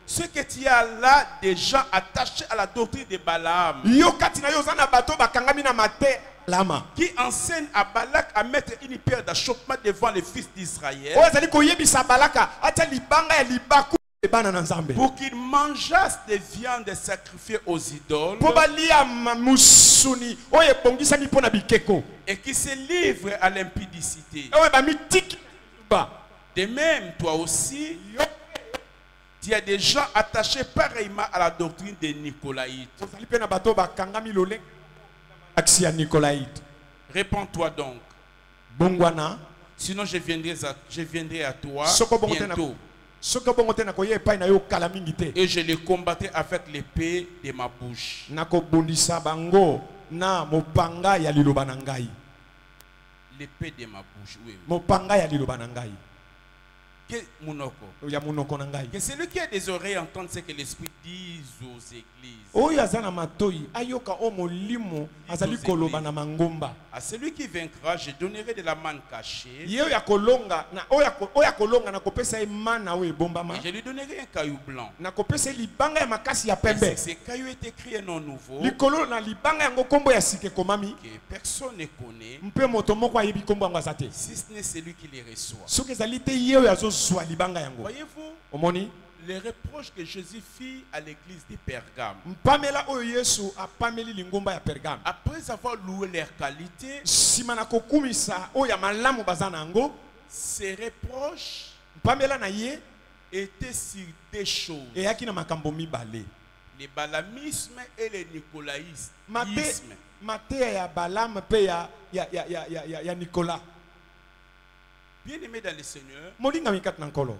Ce que tu as là, des gens attachés à la doctrine de Balaam, Yo kati na yo zana bato bakangami na mate lama. qui enseigne à Balak à mettre une pierre d'achoppement devant les fils d'Israël, Oya zali koyebisa balaka ata libanga ya libaku ebana na Nzambe. pour qu'ils mangeassent des viandes sacrifiées aux idoles Po balia musuni oye bongisa mi pona bikeko. et qui se livrent à l'impudicité. Oye ba mitiki ba. De même, toi aussi, tu as des gens attachés pareillement à la doctrine des Nicolaïtes. Ozali pe na bato bakangami lole aksi ya Nicolaïte. Réponds-toi donc, Bongwana sinon je viendrai à toi soko bongo tena. bientôt Soko bongo tena ko ye pa na yo kala mingi te. et je les combattrai avec l'épée de ma bouche. Nako bondisa bango na mopanga ya liloba na ngai. L'épée de ma bouche, oui. Mopanga ya liloba na ngai. Que monoko. Ya munoko na ngai. Que celui qui a des oreilles entende ce que l'Esprit dit aux églises. Oyo azana matoi ayoka o molimo azali koloba na mangomba. À celui qui vaincra, je donnerai de la manne cachée. Yo ya kolonga na oya kolonga na kopesa mana o ebombama. Et je lui donnerai un caillou blanc. Na kopesa libanga ya makasi ya Et pembe. ce caillou est écrit un nom nouveau Likolo na libanga yango kombo ya sike komami. que personne ne connaît, Mpe moto moko ayebi kombo yango azate. si ce n'est celui qui les reçoit. Soki ezali te ye oyo azozwa libanga yango. Voyez-vous Omoni les reproches que Jésus fit à l'église de Pergame. mpamela oyo Yesu apameli lingomba ya Pergame. Après avoir loué leur qualité, Sima na kokumisa oyo ya malamu baza na yango, ces reproches mpamela na ye étaient sur deux choses: eyaki na makambo mibale. le balamisme et le nicolaïsme. Mateya ya Balaam pe ya Nicolas. Bien-aimé dans le Seigneur, Molinga mikati na nkolo.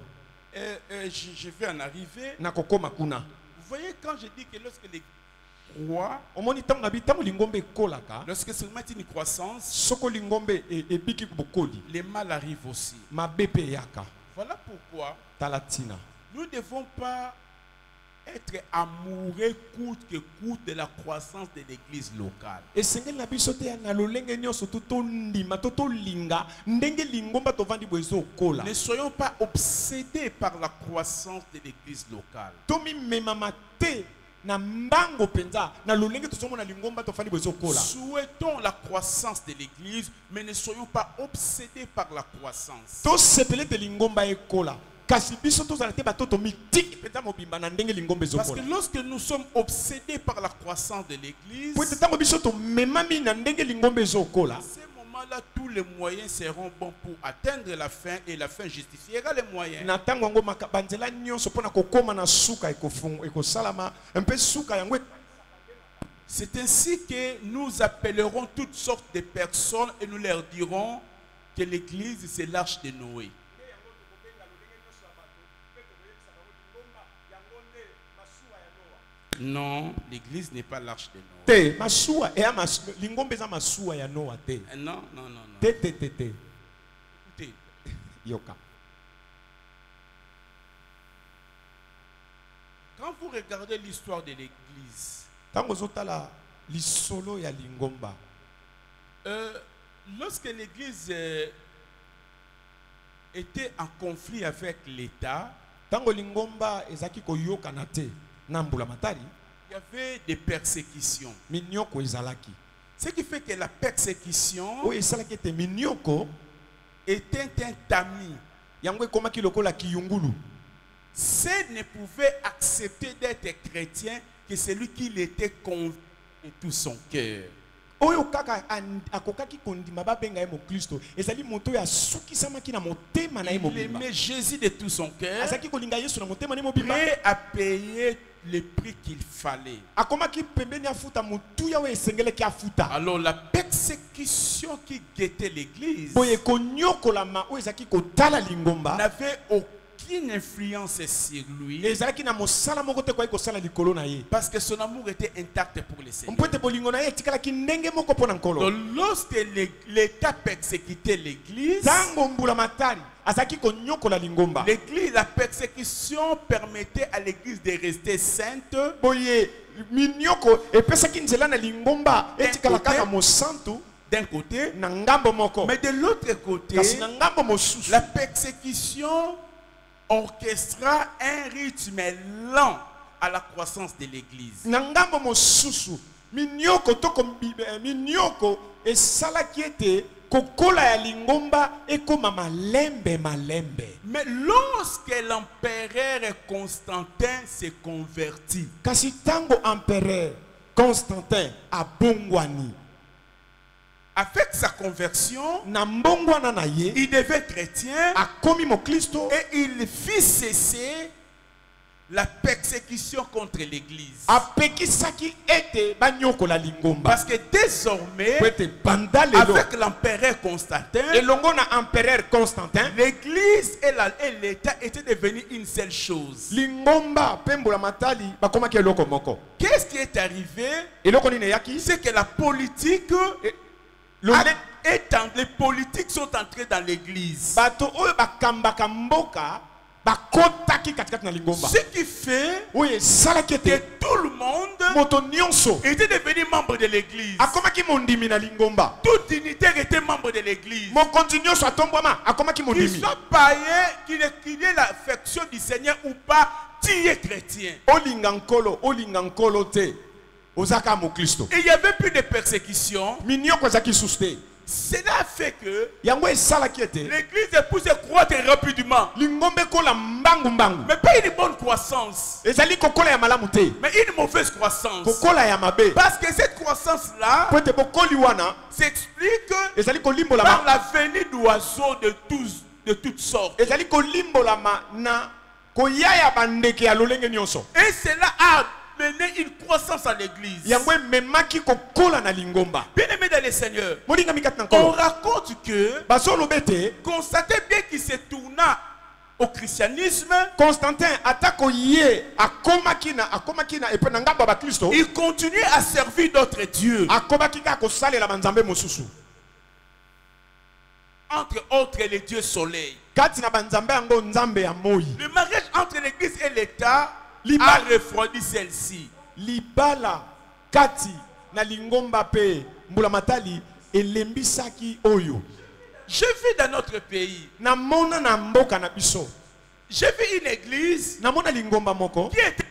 je vais en arriver. Na kokoma kuna. Vous voyez, quand je dis que lorsque les croix, Omoni tango na bitango lingombe ekolaka, lorsque seulement une croissance, soko lingombe ebiki bokoli. les mal arrivent aussi. Mabe pe yaka. Voilà pourquoi Talatina. nous ne devons pas être amoureux coûte que coûte de la croissance de l'église locale. Esengeli na biso te na lolenge nyonso to ndima to linga ndenge lingomba to vandi boezo kola. Ne soyons pas obsédés par la croissance de l'église locale. Tomi memama te na mbango penza na lolenge to somo na lingomba to vandi boezo kola. Souhaitons la croissance de l'église, mais ne soyons pas obsédés par la croissance. To sepele te lingomba ekola. Kasi biso to zalate batoto mitiki penza mobimba na ndenge lingombe zo Parce kola. que lorsque nous sommes obsédés par la croissance de l'église, Po tango biso to memami na ndenge lingombe zo kola. à ce moment-là, tous les moyens seront bons pour atteindre la fin et la fin justifiera les moyens. Na tango yango banzela nyonso pona kokoma na suka ekosalama mpe suka yango. C'est ainsi que nous appellerons toutes sortes de personnes et nous leur dirons que l'église c'est l'arche de Noé. Non, l'église n'est pas l'arche de Noé. Te masua e lingombe za masua ya Noa te. Non, non, non, non. Te. Écoutez, Yoka. Quand vous regardez l'histoire de l'église, Tango zotala lisolo ya lingomba. Lorsque l'église était en conflit avec l'État, Tango lingomba ezaki koyoka na te na mbula matari, il y avait des persécutions. minyoko ezalaki. Ce qui fait que la persécution O esalaki te minyoko était un tamis. yango ekomaki lokola kiyungulu. Ce ne pouvait accepter d'être chrétien que celui qui l'était convaincu de tout son cœur. Oyo kaka akokaki kondima babenga ye mo Kristo ezali moto ya sukisamaki na motema na ye Il mobimba. aimait Jésus de tout son cœur, Azaki kolinga Yesu na motema na ye mobimba. prêt à payer le prix qu'il fallait. Akomaki pembeni afuta mutuya we esengeleki afuta. Alors la persécution qui guettait l'église Boye konyokolama oyo ezaki kotala lingomba. n'avait aucune influence sur lui Ezalaki na mosala moko te kwa kosala likolo na ye. parce que son amour était intact pour le Seigneur. Mpote bolingo na ye etikalaki ndenge moko pona nkolo. Donc lorsque l'État persécutait l'église, Tango mbula matari azaki konyokola lingomba. la persécution permettait à l'église de rester sainte. Boye minyoko epesaki nzela na lingomba etikala kaka mosantu D'un côté, na ngambo moko. mais de l'autre côté, Kasi na ngambo mosusu la persécution orchestra un rythme lent à la croissance de l'église. na ngambo mosusu minyoko minyoko esalaki ete kokola ya lingomba ekoma malembe malembe. Mais lorsque l'empereur Constantin se convertit, Kasi tango empereur Constantin abongwani avec sa conversion, na mbongwana na ye il devait chrétien akomi mo Kristo et il fit cesser la persécution contre l'église. apekisaki ete banyokola lingomba. Parce que désormais, Po ete banda lelo avec l'empereur Constantin, elongo na empereur Constantin l'église et l'État étaient devenus une seule chose. lingomba pembola matali bakomaki eloko moko. Qu'est-ce qui est arrivé? Eloko nini yaki C'est que la politique les politiques sont entrés dans l'église. bato oyo bakambaka mboka bakotaki katikati na lingomba. Ce qui fait Oyo esalaki que ete tout le monde moto nyonso était devenu membre de l'église. akomaki mondimi na lingomba. Tout dignitaire était membre de l'église. Mokonzi nyonso atombwama akomaki Qu'il mondimi. soit païen, qu'il ait l'affection du Seigneur ou pas, tu es chrétien. Olinga nkolo te ozaka mo Kristo. Et il n'y avait plus de persécution. Minyoko ezaki suste. Cela fait que Yango esalaki ete l'église épouse croître rapidement. lingomba ekola mbangu mbangu. Mais pas une bonne croissance, Ezali kokola ya malamu te. mais une mauvaise croissance. Kokola ya mabe. Parce que cette croissance-là Po ete bokoli wana s'explique ezali kolimbola par ma la venue d'oiseaux de toutes sortes. ezali kolimbolama na koya ya bandeke ya lolenge nyonso. Et cela a mené une croissance à l'église. Yango ememaki kokola na lingomba. Bien-aimé dans le Seigneur, Molinga mikati na on nkolo raconte que bazoloba ete constatez bien qu'il se tourna au christianisme, Constantin atako ye akomaki na epe na ngambo ya bakristo il continuait à servir d'autres dieux, akomaki kaka kosalela banzambe mosusu entre autres les dieux soleil. kati na banzambe yango nzambe ya moi. Le mariage entre l'église et l'État Liba- a refroidi celle-ci. Libala kati na lingomba pe mbula matali elembisaki oyo Je vis dans notre pays. na mona na mboka na biso. J'ai vu une église Na mona lingomba moko qui était,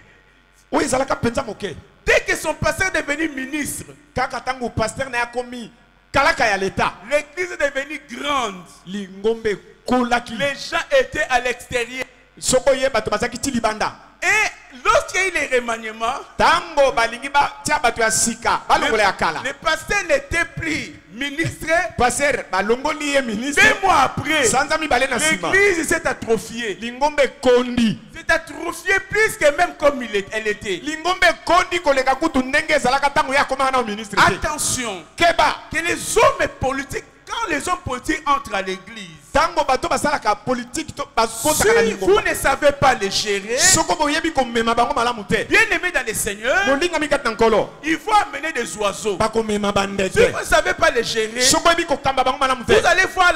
oyo ezalaka penza moke dès que son pasteur est devenu ministre, kaka tango pasteur na yakomi kalaka ya leta l'église est devenue grande. lingombe kolaki Les gens étaient à l'extérieur. soko ye bato bazaki ti libanda. Et lorsqu'il y a eu les remaniements, Tango balingi ba tia bato ya sika balongola ya kala. le pasteur n'était plus ministre. Passer balongoli ye ministre 2 mois après, sanza mibale na sima l'église s'est atrophiée. lingombe kondi C'est atrophiée plus que même comme elle était. lingombe kondi koleka kutu ndenge ezalaka tango ya koma na ministre te. Attention, Keba que les hommes politiques, quand les hommes politiques entrent à l'église, tango bato basalaka politique to si bakota na vous lingomba ne savez pas les gérer, soko boyebi komema bango malamu te bien aimé dans le Seigneur, molinga mikati na nkolo il faut amener des oiseaux. bakomema Si bandeke vous ne savez pas les gérer, soko yebi kokamba bango malamu vous te allez voir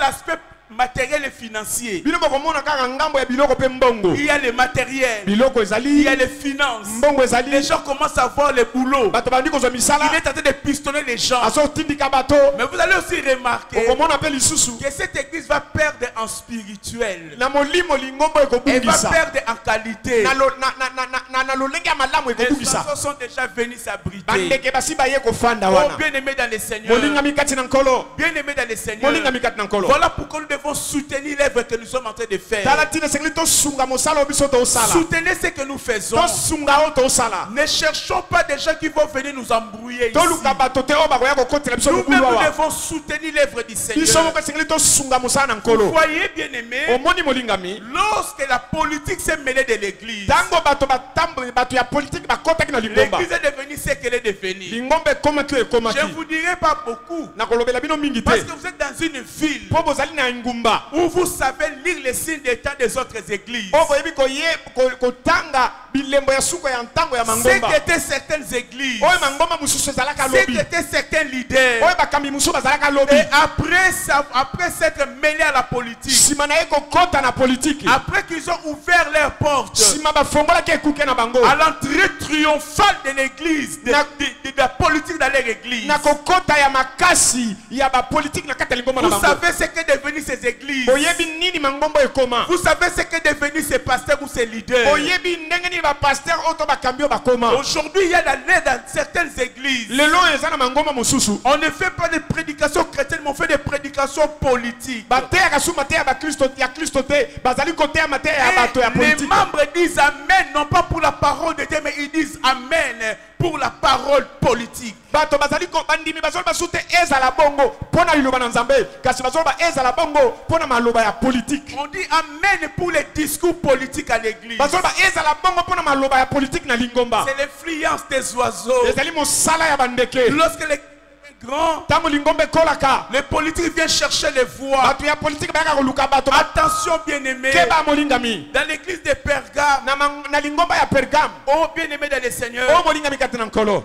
matériel et financier. Biloko komona kaka ngambo ya biloko pe mbongo. Il y a le matériel. Biloko ezali. Il y a les finances. Mbongo ezali. Les gens commencent à voir le boulot. Bato bandi kozwa misala. Il est en train de pistonner les gens. Aso tindika bato. Mais vous allez aussi remarquer Okomona pe lisusu. que cette église va perdre en spirituel. Na molimo lingombo Elle va ekobungisa. perdre en qualité. Na lolenge ya malamu Les ekobungisa. enfants sont déjà venus s'abriter. Bandeke basi baye kofanda Oh, wana. bien-aimés dans le Seigneur. Molinga mikati na nkolo. Bien-aimés dans le Seigneur. Molinga mikati na nkolo. Voilà pourquoi nous devons soutenir l'œuvre que nous sommes en train de faire. Tala tina sekli to sunga mosala obiso to sala. Soutenez ce que nous faisons. To sunga o to sala. Ne cherchons pas des gens qui vont venir nous embrouiller ici. To luka bato te o bakoya ko kotela biso Nous-mêmes, mukulu nous wa. devons soutenir l'œuvre du Biso Seigneur. mo sekli to sunga mosala na Vous nkolo. voyez, bien-aimés, Omoni molingami. lorsque la politique s'est mêlée de l'église, Tango bato batambo bato ya politique bakotaki na lingomba. l'église est devenue ce qu'elle est devenue. Lingomba komaki Je ekomaki. ne vous dirai pas beaucoup. Na kolobela bino mingi Parce te. que vous êtes dans une ville Po bozali na ngumba. où vous savez lire les signes des temps des autres églises. O boyebi kotanga bilembo ya suko ya ntango ya Ce mangomba. qu'étaient certaines églises, Oyo mangomba mususu ezalaka ce lobi. qu'étaient certains leaders. Oyo bakambi mususu bazalaka lobi. Et après s'être mêlés à la politique, Sima na ye kokota na politiki. après qu'ils ont ouvert leurs portes Sima bafongolaki ekuke na bango. à l'entrée triomphale de l'église, de la politique dans leur église, Na kokota ya makasi ya bapolitiki na kati ya lingomba na vous bango. savez ce qu'est devenu ces églises. Oyebi nini mangomba ekoma. Vous savez ce qu'est devenu ces pasteurs ou ces leaders. Oyebi ndenge nini bapasteur oyo to bakambi oyo bakoma. Aujourd'hui, il y a dans certaines églises, Lelo eza na mangomba mosusu. on ne fait pas de prédications chrétiennes, mais on fait des prédications politiques. Bateyaka su mateya ya bakristo ya kristo te. Bazali koteya mateya ya bato ya Et les politiki. membres disent Amen, non pas pour la parole de Dieu, mais ils disent Amen pour la parole politique. Bato bazali ko bandimi bazoli basute ezala bongo pona liloba na nzambe kasi bazoli ba ezala bongo pona maloba ya politique. On dit Amen pour les discours politiques à l'église. Bazoli ba ezala bongo pona maloba ya politique na lingomba. C'est l'influence des oiseaux. Ezali mosala ya bandeke. Lorsque les grands, Tango lingomba ekolaka. les politiques viennent chercher les voix. Bato ya politique bayaka koluka bato. Attention, bien-aimés, Keba molingami. dans l'église de Pergame, Na lingomba ya Pergame. oh bien-aimés dans le Seigneur, O molingami kati na nkolo.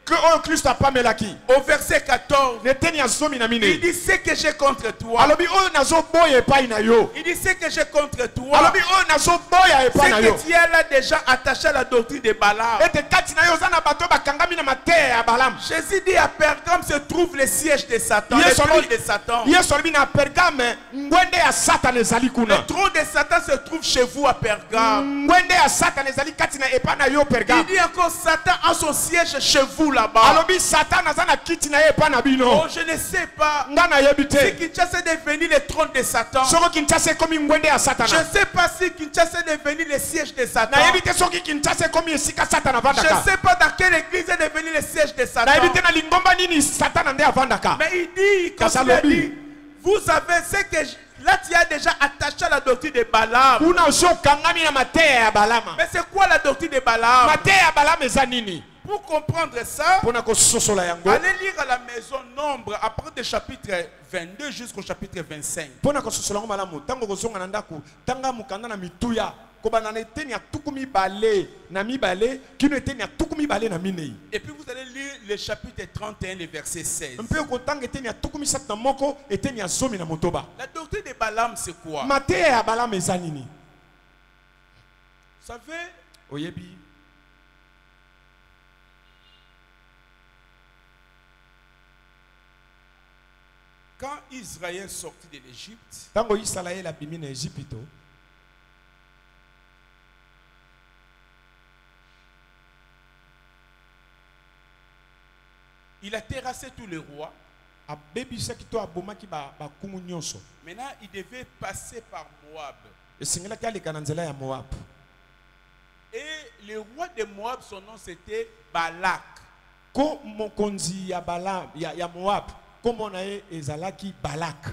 Que oyo Kristo apamelaki. au verset 14, Neteni ya zomi na il mine. dit ce que j'ai contre toi. Alobi oyo nazoboya epai na yo. Il dit ce que j'ai contre toi. Alobi oyo nazoboya epai na C'est yo. que tu es là déjà attaché à la doctrine de Balaam. Ete kati na yo oza na bato bakangami na mateya ya Balaam. Jésus dit à Pergame se trouve le siège de Satan, Yes, le trône alobi- de Satan. Yesu alobi na Pergame ngwende ya Satan ezali kuna. Le trône de Satan se trouve chez vous à Pergame. Ngwende ya Satan ezali kati na epai na yo Il Pergame. dit encore Satan a son siège chez vous là-bas. Alobi Satan aza na kiti na ye epai na bino. Oh, je ne sais pas Nga na yebi si te. Kinshasa est devenu le trône de Satan. Soko Kinshasa ekomi ngwende ya Je Satana. ne sais pas si Kinshasa est devenu le siège de Satan. Na yebi te soki Kinshasa ekomi esika Satan Je avandaka. ne sais pas dans quelle église est devenu le siège de Satan. Na yebi te na lingomba nini Satan nde avandaka. Mais il dit, comme il a dit, vous savez ce que là tu as déjà attaché à la doctrine de Balaam. Kuna ozokangami na mateya ya Balama. Mais c'est quoi la doctrine de Balaam? Mateya ya Balama eza nini? Pour comprendre ça, Pona kososola yango. allez lire à la maison Nombre à partir du chapitre 22 jusqu'au chapitre 25. Pona kososola yango malamu. Tango kozonga na ndako, tanga mukanda na mituya. Kobana na eteni ya tukumi bale na mibale, kino eteni ya tukumi bale na minei. Et puis vous allez lire le chapitre 31, le verset 16. Mpe kotanga eteni ya tukumi sat na moko, eteni ya zomi na motoba. La doctrine de Balaam, c'est quoi? Mateya ya Balama eza nini? Vous savez, Oyebi. quand Israël sortit de l'Égypte, Tango Israël abimi na Égypte. il a terrassé tous les rois. Abebisaki to abomaki ba kumu nyonso. Maintenant, il devait passer par Moab. Esengelaki aleka na nzela ya Moab. Et le roi de Moab, son nom c'était Balak. Ko mokonzi ya Balaam ya Moab, kombo na ye ezalaki Balak.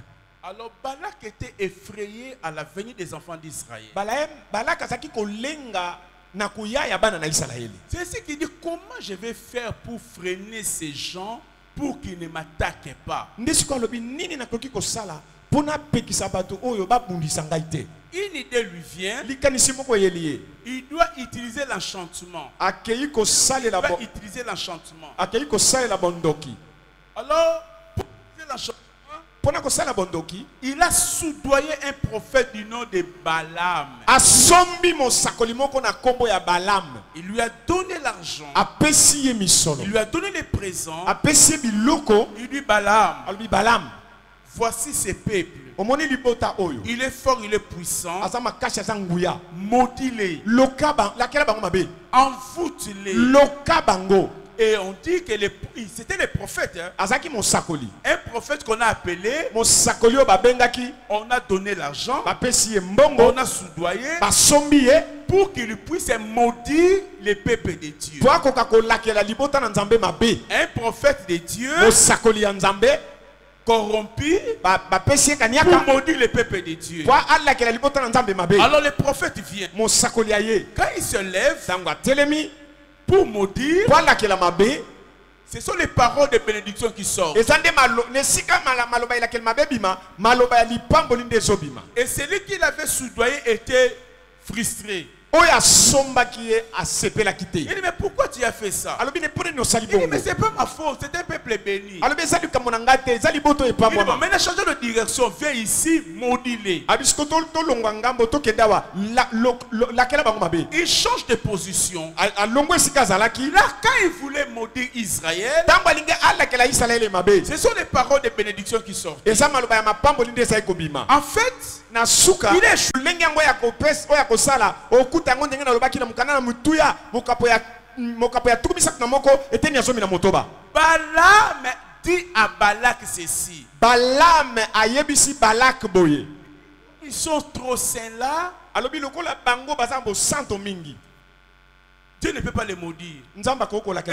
Alors Balak était effrayé à la venue des enfants d'Israël. Balak azaki kolenga na kuya ya bana na Israeli. C'est ce qui dit comment je vais faire pour freiner ces gens pour qu'ils ne m'attaquent pas. Ndesi ko lobi nini nakoki kosala pona pekisa bato oyo babundisa ngai te. Une idée lui vient. Likanisi moko yeliye. Il doit utiliser l'enchantement. Akei kosalela Il doit utiliser l'enchantement. Akei kosalela bondoki. Alors, pour utiliser l'enchantement, pona ko sala bondoki. Il a soudoyé un prophète du nom de Balaam. Asombi mosakoli moko na kombo ya Balaam. Il lui a donné l'argent. Apesi ye misolo. Il lui a donné les présents. Apesi biloko. Il dit Balaam. Albi Balaam. Voici ces peuples. Omoni libota oyo. Il est fort, il est puissant. Azama kasha zanguya. Maudit-les. Lokaba, laquelle bango mabe. Envoûte-les. Lokabango. Et on dit que c'était les prophètes. Hein. Azaki mosakoli. Un prophète qu'on a appelé. Mosakoli o babengaki. On a donné l'argent. Bapesi mbongo. On a soudoyé. Basombi pour qu'il puisse maudire les peuples de Dieu. Toi Coca-Cola la libota na nzambe mabe. Un prophète de Dieu. Mosakoli ya nzambe. Corrompu pour maudire les peuples de Dieu. Alors le prophète vient. Quand il se lève pour maudire, ce sont les paroles de bénédiction qui sortent. Et celui qui l'avait soudoyé était frustré. Il dit mais pourquoi tu as fait ça? Il dit mais c'est pas ma faute, c'est un peuple béni. Il dit bon, maintenant change de direction, viens ici, maudis-les. Il change de position. Là quand il voulait maudire Israël, ce sont les paroles de bénédiction qui sortent. En fait, il est Balaam dit à Balak ceci. Balaam ayebisi Balak boye. Ils sont trop saints là. Dieu ne peut pas les maudire. Et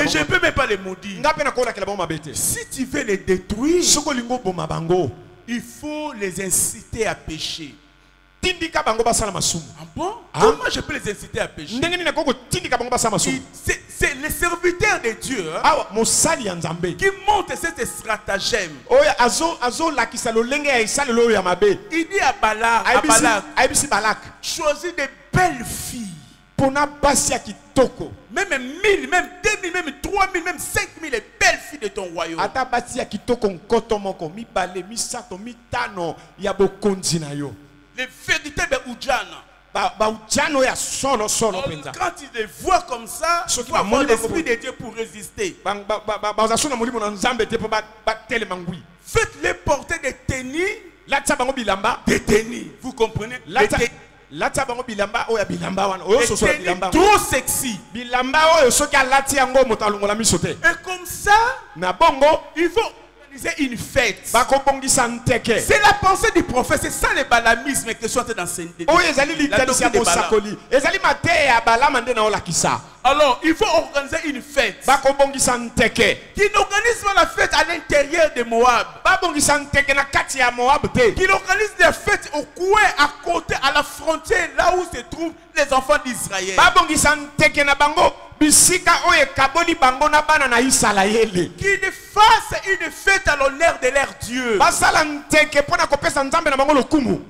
je ne peux même pas les maudire. Si tu veux les détruire, il faut les inciter à pécher. Ah bon? Comment je peux les inciter à pécher? C'est les serviteurs de Dieu qui montent cette stratagème. Il dit à Balak, choisis de belles filles. Même 1000, même 2000, même 3000, même 5000 belles filles de ton royaume. Les véritables Oudjana. Quand ils les voient comme ça, il faut avoir l'esprit de Dieu pour résister. Faites-les porter des tennis. Des tennis. Vous comprenez? Des tennis trop sexy. Et comme ça, il faut une fête. C'est la pensée du prophète. C'est ça le balamisme que sont d'enseigner. Alors, il faut organiser une fête. Qui n'organise pas la fête à l'intérieur de Moab. Qui organise des fêtes au coin, à côté, à la frontière, là où se trouvent les enfants d'Israël. Qui ne fasse une fête à l'honneur de leur Dieu.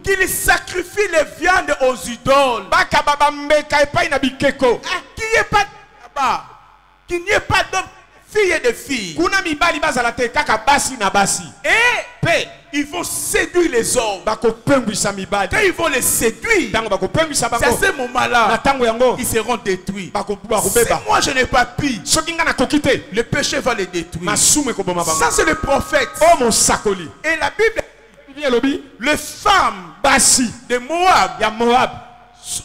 Qu'ils sacrifient les viandes aux idoles. Qu'il n'y ait pas d'hommes, filles et de filles. Et ils vont séduire les hommes. Quand ils vont les séduire, c'est à ce moment-là ils seront détruits. Si moi je n'ai pas pu, le péché va les détruire. Ça c'est le prophète. Et la Bible, les femmes de Moab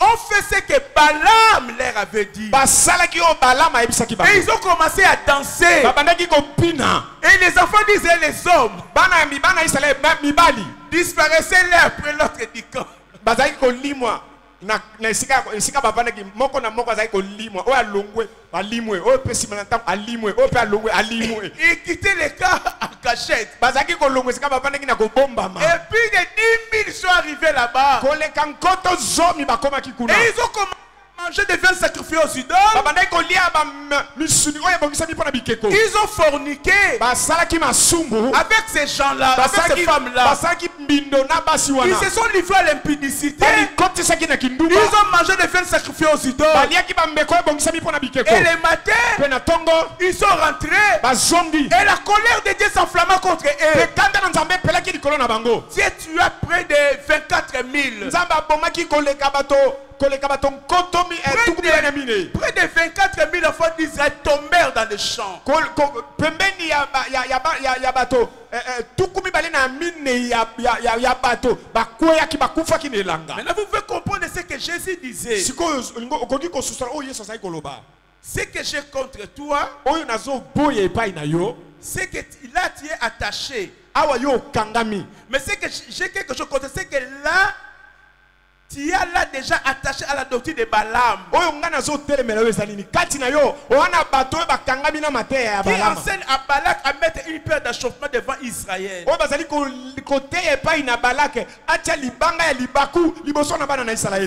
ont fait ce que Balaam leur avait dit. Et ils ont commencé à danser. Et les enfants d'Israël, les hommes, disparaissaient l'un après l'autre du camp. Ils quittaient les camps en cachette. Et puis les 10 000 sont arrivés là-bas. Et ils ont commencé mangé des viandes sacrifiées aux idoles. Ils ont forniqué avec ces gens-là, avec ces femmes-là. Ils se sont livrés à l'impudicité. Ils ont mangé des viandes sacrifiées aux idoles. Et les matins, ils sont rentrés. Et la colère de Dieu s'enflamma contre eux. Dieu tua près de 24 000. Près de 24 000 enfants d'Israël tombèrent dans les champs. Maintenant vous pouvez comprendre ce que Jésus disait. Ce que j'ai contre toi, c'est que là tu es attaché. Mais c'est que j'ai quelque chose contre, c'est que là tu es là déjà attaché à la doctrine de Balaam. Qui enseigne à Balak à mettre une paire d'achoppement devant Israël.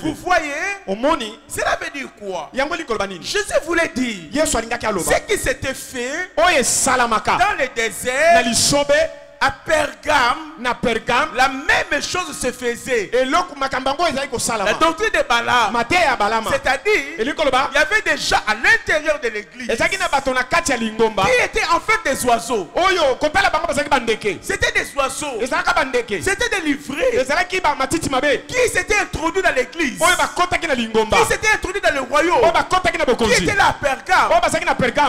Vous voyez, cela veut dire quoi? Jésus voulait dire ce qui s'était fait dans le désert. À Pergame, la même chose se faisait. La doctrine de Balaam, c'est-à-dire, il y avait des gens à l'intérieur de l'église qui étaient en fait des oiseaux. C'était des oiseaux. C'était des livrés qui s'étaient introduits dans l'église, qui s'étaient introduits dans le royaume, qui étaient là à Pergame.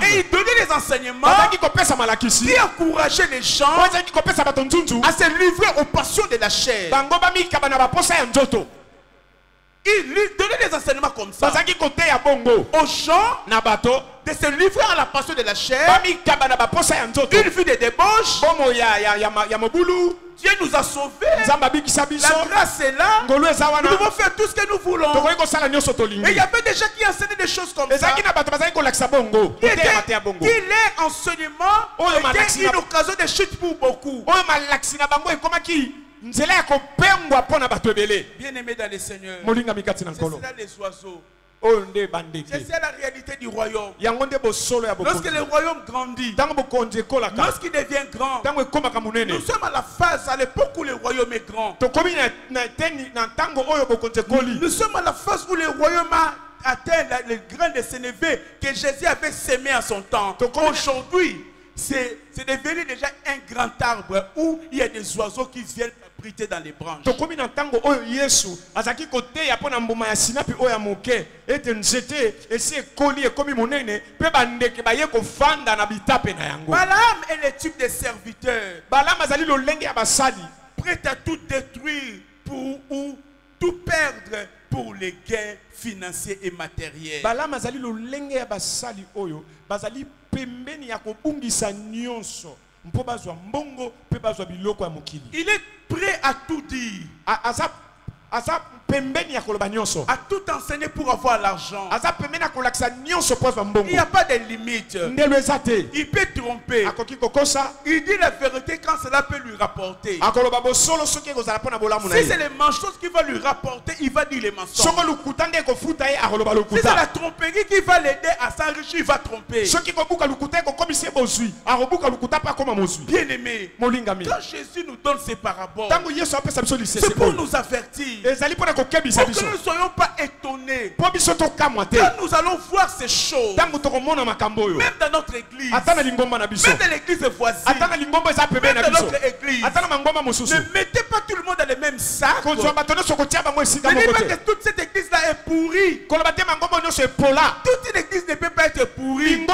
Et ils donnaient des enseignements qui encourageaient les gens à se livrer aux passions de la chair. Il lui donnait des enseignements comme ça aux gens de se livrer à la passion de la chair. Une vie de débauche. Dieu nous a sauvés. La grâce est là. Nous pouvons faire tout ce que nous voulons. Et il y avait des gens qui enseignaient des choses comme ça. Qui est enseignement était une occasion de chute pour beaucoup. Bien aimé dans le Seigneur, c'est cela les oiseaux. C'est ça la réalité du royaume. Lorsque le royaume grandit, lorsqu'il devient grand, nous sommes à la phase, à l'époque où le royaume est grand. Nous sommes à la phase où le royaume a atteint le grain de sénévé que Jésus avait sémé en son temps. Aujourd'hui, c'est devenu déjà un grand arbre où il y a des oiseaux qui viennent abriter dans les branches. Balaam est le type de serviteur prêt à tout détruire ou tout perdre pour les gains financiers et matériels. Il est prêt à tout dire, à tout enseigner pour avoir l'argent. Il n'y a pas de limite. Il peut tromper. Il dit la vérité quand cela peut lui rapporter. Si c'est les mensonges qui vont lui rapporter, il va dire les mensonges. Si c'est la tromperie qui va l'aider à s'enrichir, il va tromper. Bien aimé, quand Jésus nous donne ces paraboles, c'est pour nous avertir, pour que nous ne soyons pas étonnés quand nous allons voir ces choses, même dans notre église, même dans l'église voisine, même dans notre église. Ne mettez pas tout le monde dans le même sac. Ne dites pas que toute cette église-là est pourrie. Toute une église ne peut pas être pourrie.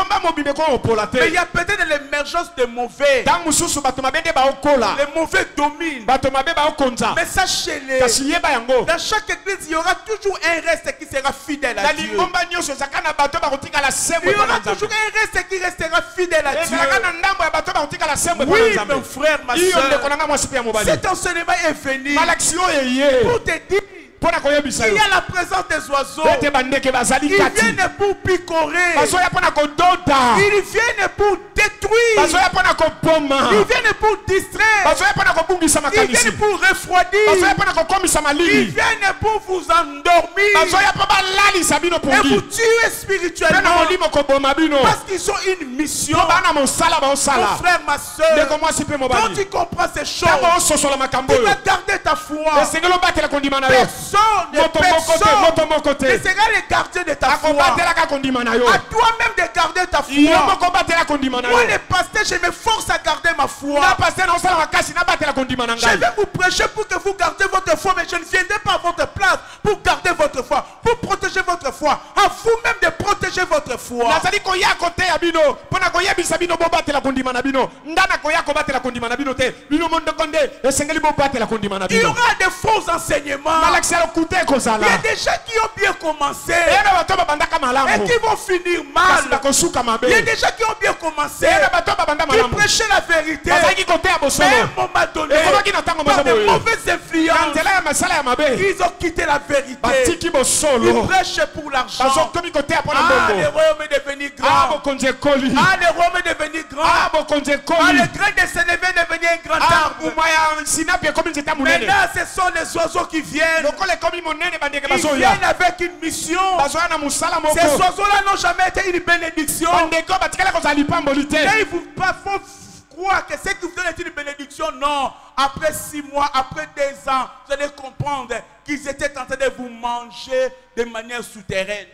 Mais il y a peut-être l'émergence de mauvais. Les mauvais dominent. Mais sachez-les, dans chaque église, il y aura toujours un reste qui sera fidèle à Dieu. Il y aura toujours un reste qui restera fidèle à Dieu. Oui, mon frère, ma soeur, cet enseignement est venu pour te dire Il y a la présence des oiseaux. Ils viennent pour picorer. Ils viennent pour détruire. Ils viennent pour distraire. Ils viennent pour refroidir. Ils viennent pour vous endormir. Et vous tuer spirituellement. Parce qu'ils ont une mission. Mon frère, ma soeur, quand tu comprends ces choses, tu vas garder ta foi. Personne ne sera le gardien de ta foi. À toi-même de garder ta foi. Moi, le pasteur, je me force à garder ma foi. Je vais vous prêcher pour que vous gardez votre foi, mais je ne viendrai pas à votre place pour garder votre foi, pour protéger votre foi. À vous-même de protéger votre foi. Il y aura des faux enseignements. Il y a des gens qui ont bien commencé et qui vont finir mal. Il y a des gens qui ont bien commencé, qui prêchaient la vérité, mais à un moment donné, par de mauvaises influences, ils ont quitté la vérité. Ils prêchent pour l'argent. Ah, le royaume est devenu grand. Ah, le royaume est devenu grand. Ah, le grain de sénévé est devenu un grand arbre. Maintenant, ce sont les oiseaux qui viennent. Ils viennent avec une mission. Ces oiseaux-là n'ont jamais été une bénédiction. Et ils vous font croire que ce qui vous donne est une bénédiction. Non. Après 6 mois, après 2 ans, vous allez comprendre qu'ils étaient en train de vous manger de manière souterraine.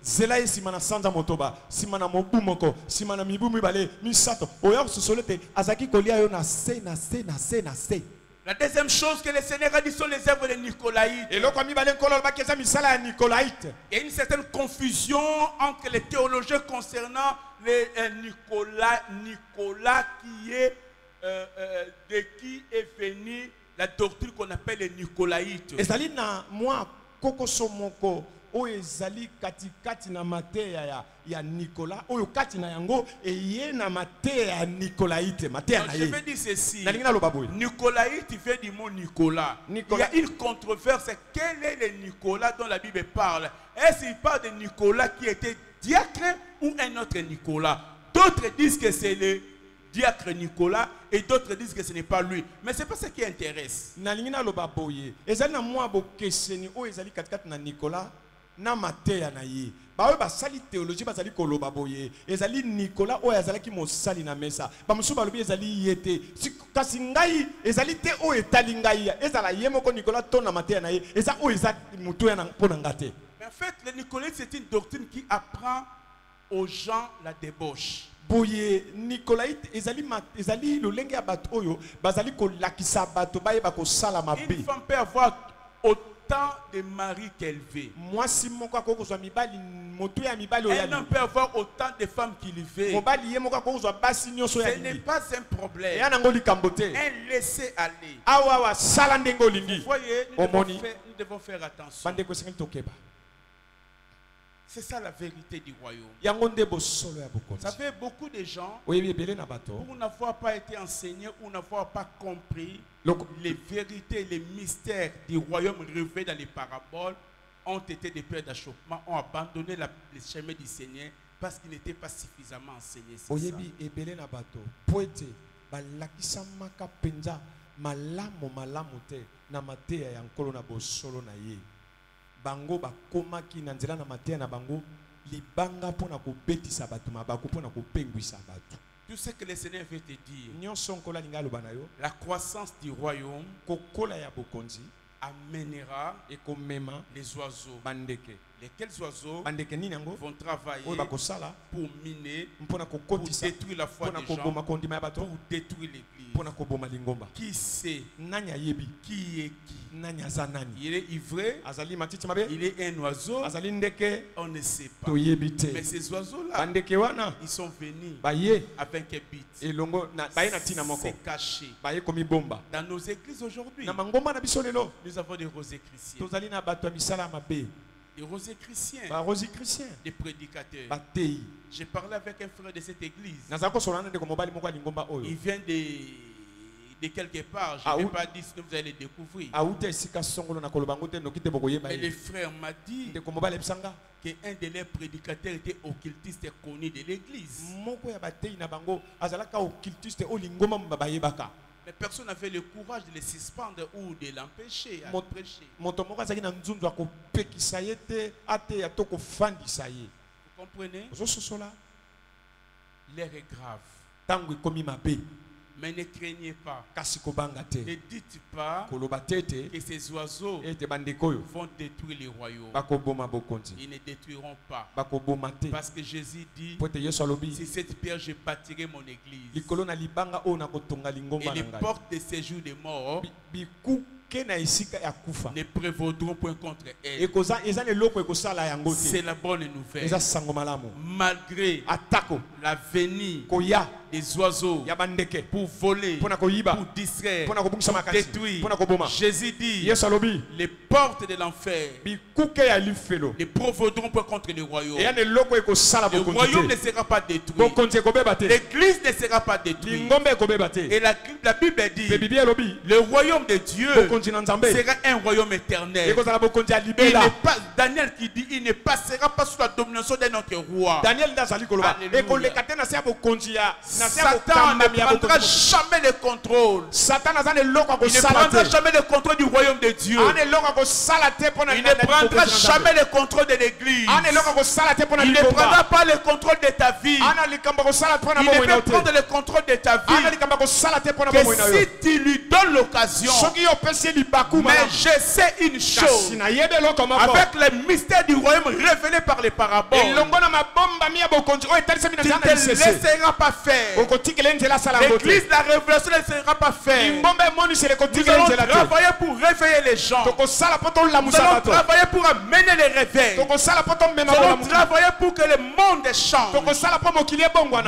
Zela simana sanza motoba simana mobumoko simana mibu mibale misato oya sosolo te azaki kolia yo na se. La deuxième chose que le Seigneur a dit sont les œuvres de Nicolaïtes. Et il y a une certaine confusion entre les théologiens concernant les Nicolas qui est de qui est venue la doctrine qu'on appelle les Nicolaïtes. Et ça na moi koko somoko o ezali kati na mateya ya Nicolas oyo kati na yango eye na mateya ya Nicolaïte mateya na ye. Je vais dire ceci. Nicolaïte vient du mot Nicolas. Il y a une controverse. Quel est le Nicolas dont la Bible parle? Est-ce qu'il parle de Nicolas qui était diacre ou un autre Nicolas? D'autres disent que c'est le diacre Nicolas et d'autres disent que ce n'est pas lui. Mais ce n'est pas ce qui intéresse. Nalingina loba boye. Ezali na mwa bo keseni o ezali kati na Nicolas na mateya na ye. Ba we ba sali théologie ba sali koloba boye. Ezali Nicolas o ezali ki mo sali na mesa. Ba musu ba lobi ezali yete. Kasi ngai ezali te o etali ngai. Ezala ye moko Nicolas to na mateya na ye. Eza o eza mutu ya na pona ngate. Mais en fait, le Nicolas c'est une doctrine qui apprend aux gens la débauche. Boye Nicolaïte ezali lolenge ya bato oyo bazali ko lakisa bato baye ba ko sala mabe. Une femme peut avoir autant de maris qu'elle veut. Moi si moko ko kozwa mibali moto ya mibali oya. Un homme peut avoir autant de femmes qu'il veut. Mobali ye moko ko kozwa basi nyoso ya. Ce n'est pas un problème. Ya nango likambote. Un laisser aller. Awa sala ndengo lingi. Vous voyez, nous devons faire attention. Bande ko sengi tokeba. C'est ça la vérité du royaume. Ça fait beaucoup de gens, pour n'avoir pas été enseignés ou n'avoir pas compris les vérités, les mystères du royaume révélés dans les paraboles, ont été des pères d'achoppement, ont abandonné le chemin du Seigneur parce qu'ils n'étaient pas suffisamment enseignés. Bango bakoma ki na nzela na mateya na bango libanga pona ko betisa bato mabako pona ko pengwisa bato. Tout ce que le Seigneur veut te dire, nyonso nkola linga lobana yo la croissance du royaume kokola ya bokonzi amènera les oiseaux. Bandeke. Lesquels oiseaux vont travailler pour miner, pour détruire la foi des gens, pour détruire l'église. Qui sait qui est qui? Il est ivré, il est un oiseau, on ne sait pas. Mais ces oiseaux-là, ils sont venus avec un but. C'est caché. Dans nos églises aujourd'hui, nous avons des rosés chrétiens. Des rosés chrétiens, des prédicateurs. J'ai parlé avec un frère de cette église. Il vient de quelque part. Je ne vais pas dire, sinon vous allez le découvrir. Mais le frère m'a dit qu'un de leurs prédicateurs était occultiste et connu de l'église. Mais personne n'avait le courage de le suspendre ou de l'empêcher à prêcher. Vous comprenez? L'air est grave. Mais ne craignez pas. Ne dites pas que ces oiseaux vont détruire les royaumes. Ils ne détruiront pas. Parce que Jésus dit, si cette pierre je bâtirai mon église. Et les portes de séjour des morts ne prévaudront point contre elle. C'est la bonne nouvelle. Malgré la venue des oiseaux pour voler, pour distraire, pour détruire, Jésus dit, les portes de l'enfer ne prévaudront point contre le royaume. Le royaume ne sera pas détruit. L'église ne sera pas détruite. Et la Bible dit, le royaume de Dieu sera un royaume éternel. Daniel qui dit, il ne passera pas sous la domination d'un autre roi. Satan ne prendra jamais le contrôle. Il ne prendra jamais le contrôle du royaume de Dieu. Il ne prendra jamais le contrôle de l'église. Il ne prendra pas le contrôle de ta vie. Il ne peut prendre le contrôle de ta vie que si tu lui donnes l'occasion. Mais je sais une chose, avec les mystères du royaume révélés par les paraboles, tu ne te laisseras pas faire. L'église, la révélation ne sera pas faite. Nous allons travailler pour réveiller les gens. Nous allons travailler pour amener les réveils. Nous allons travailler pour que le monde change.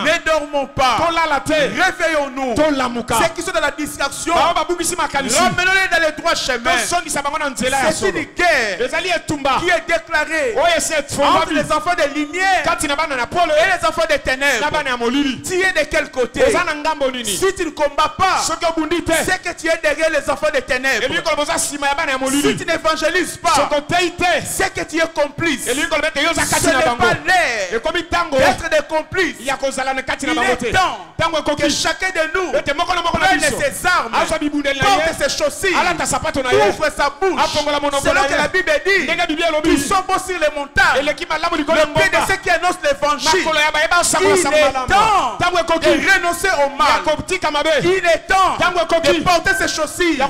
Ne dormons pas. Réveillons-nous. Ceux qui sont dans la distraction, ramenons-les dans le droit chemin. C'est une guerre qui est déclarée entre les enfants de lumière et les enfants des ténèbres. Tu es de quel côté? Si tu ne combats pas, c'est que tu es derrière les enfants des ténèbres. Si tu n'évangélises pas, c'est que tu es complice. Ce n'est pas l'air d'être des complices. Il est temps que chacun de nous prenne ses armes, porte ses chaussures, ouvre sa bouche. Selon que la Bible dit, ils sont beaux sur les montagnes. Le pied de ceux qui annoncent l'évangile. Il est temps de renoncer au mal. Il est temps de porter ses chaussures. Il est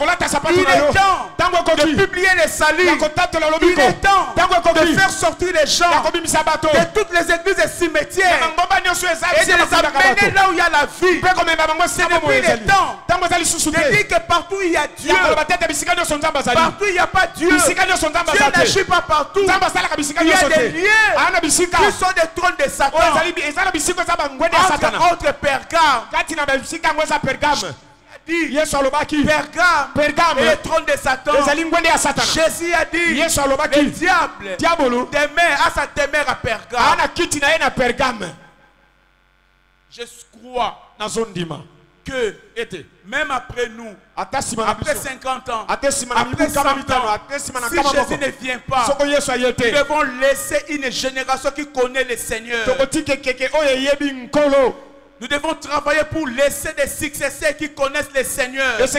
temps de publier les saluts. Il est temps de faire sortir les gens de toutes les églises et cimetières et de les amener là où il y a la vie. C'est depuis le temps de dire que partout il y a Dieu, partout il n'y a pas Dieu. Dieu n'agit pas partout. Il y a des lieux qui sont des trônes de Satan. Entre autres, Pergame et le trône de Satan. Jésus a dit, le diable demeure à sa demeure à Pergame. Je crois que même après nous, après 50 ans, après 100 ans, si Jésus ne vient pas, nous devons laisser une génération qui connaît le Seigneur. Nous devons travailler pour laisser des successeurs qui connaissent le Seigneur. Nous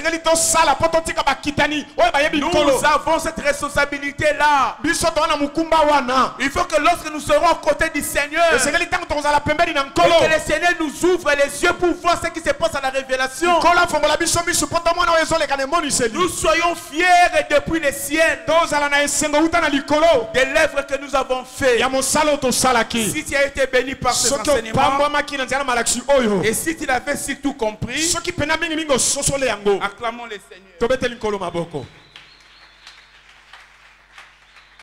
avons cette responsabilité-là. Il faut que lorsque nous serons aux côtés du Seigneur, et que le Seigneur nous ouvre les yeux pour voir ce qui se passe à la révélation, nous soyons fiers depuis les ciels des lèvres que nous avons fait. Si tu as été béni par ces enseignements, et si tu l'avais surtout compris, acclamons le Seigneur.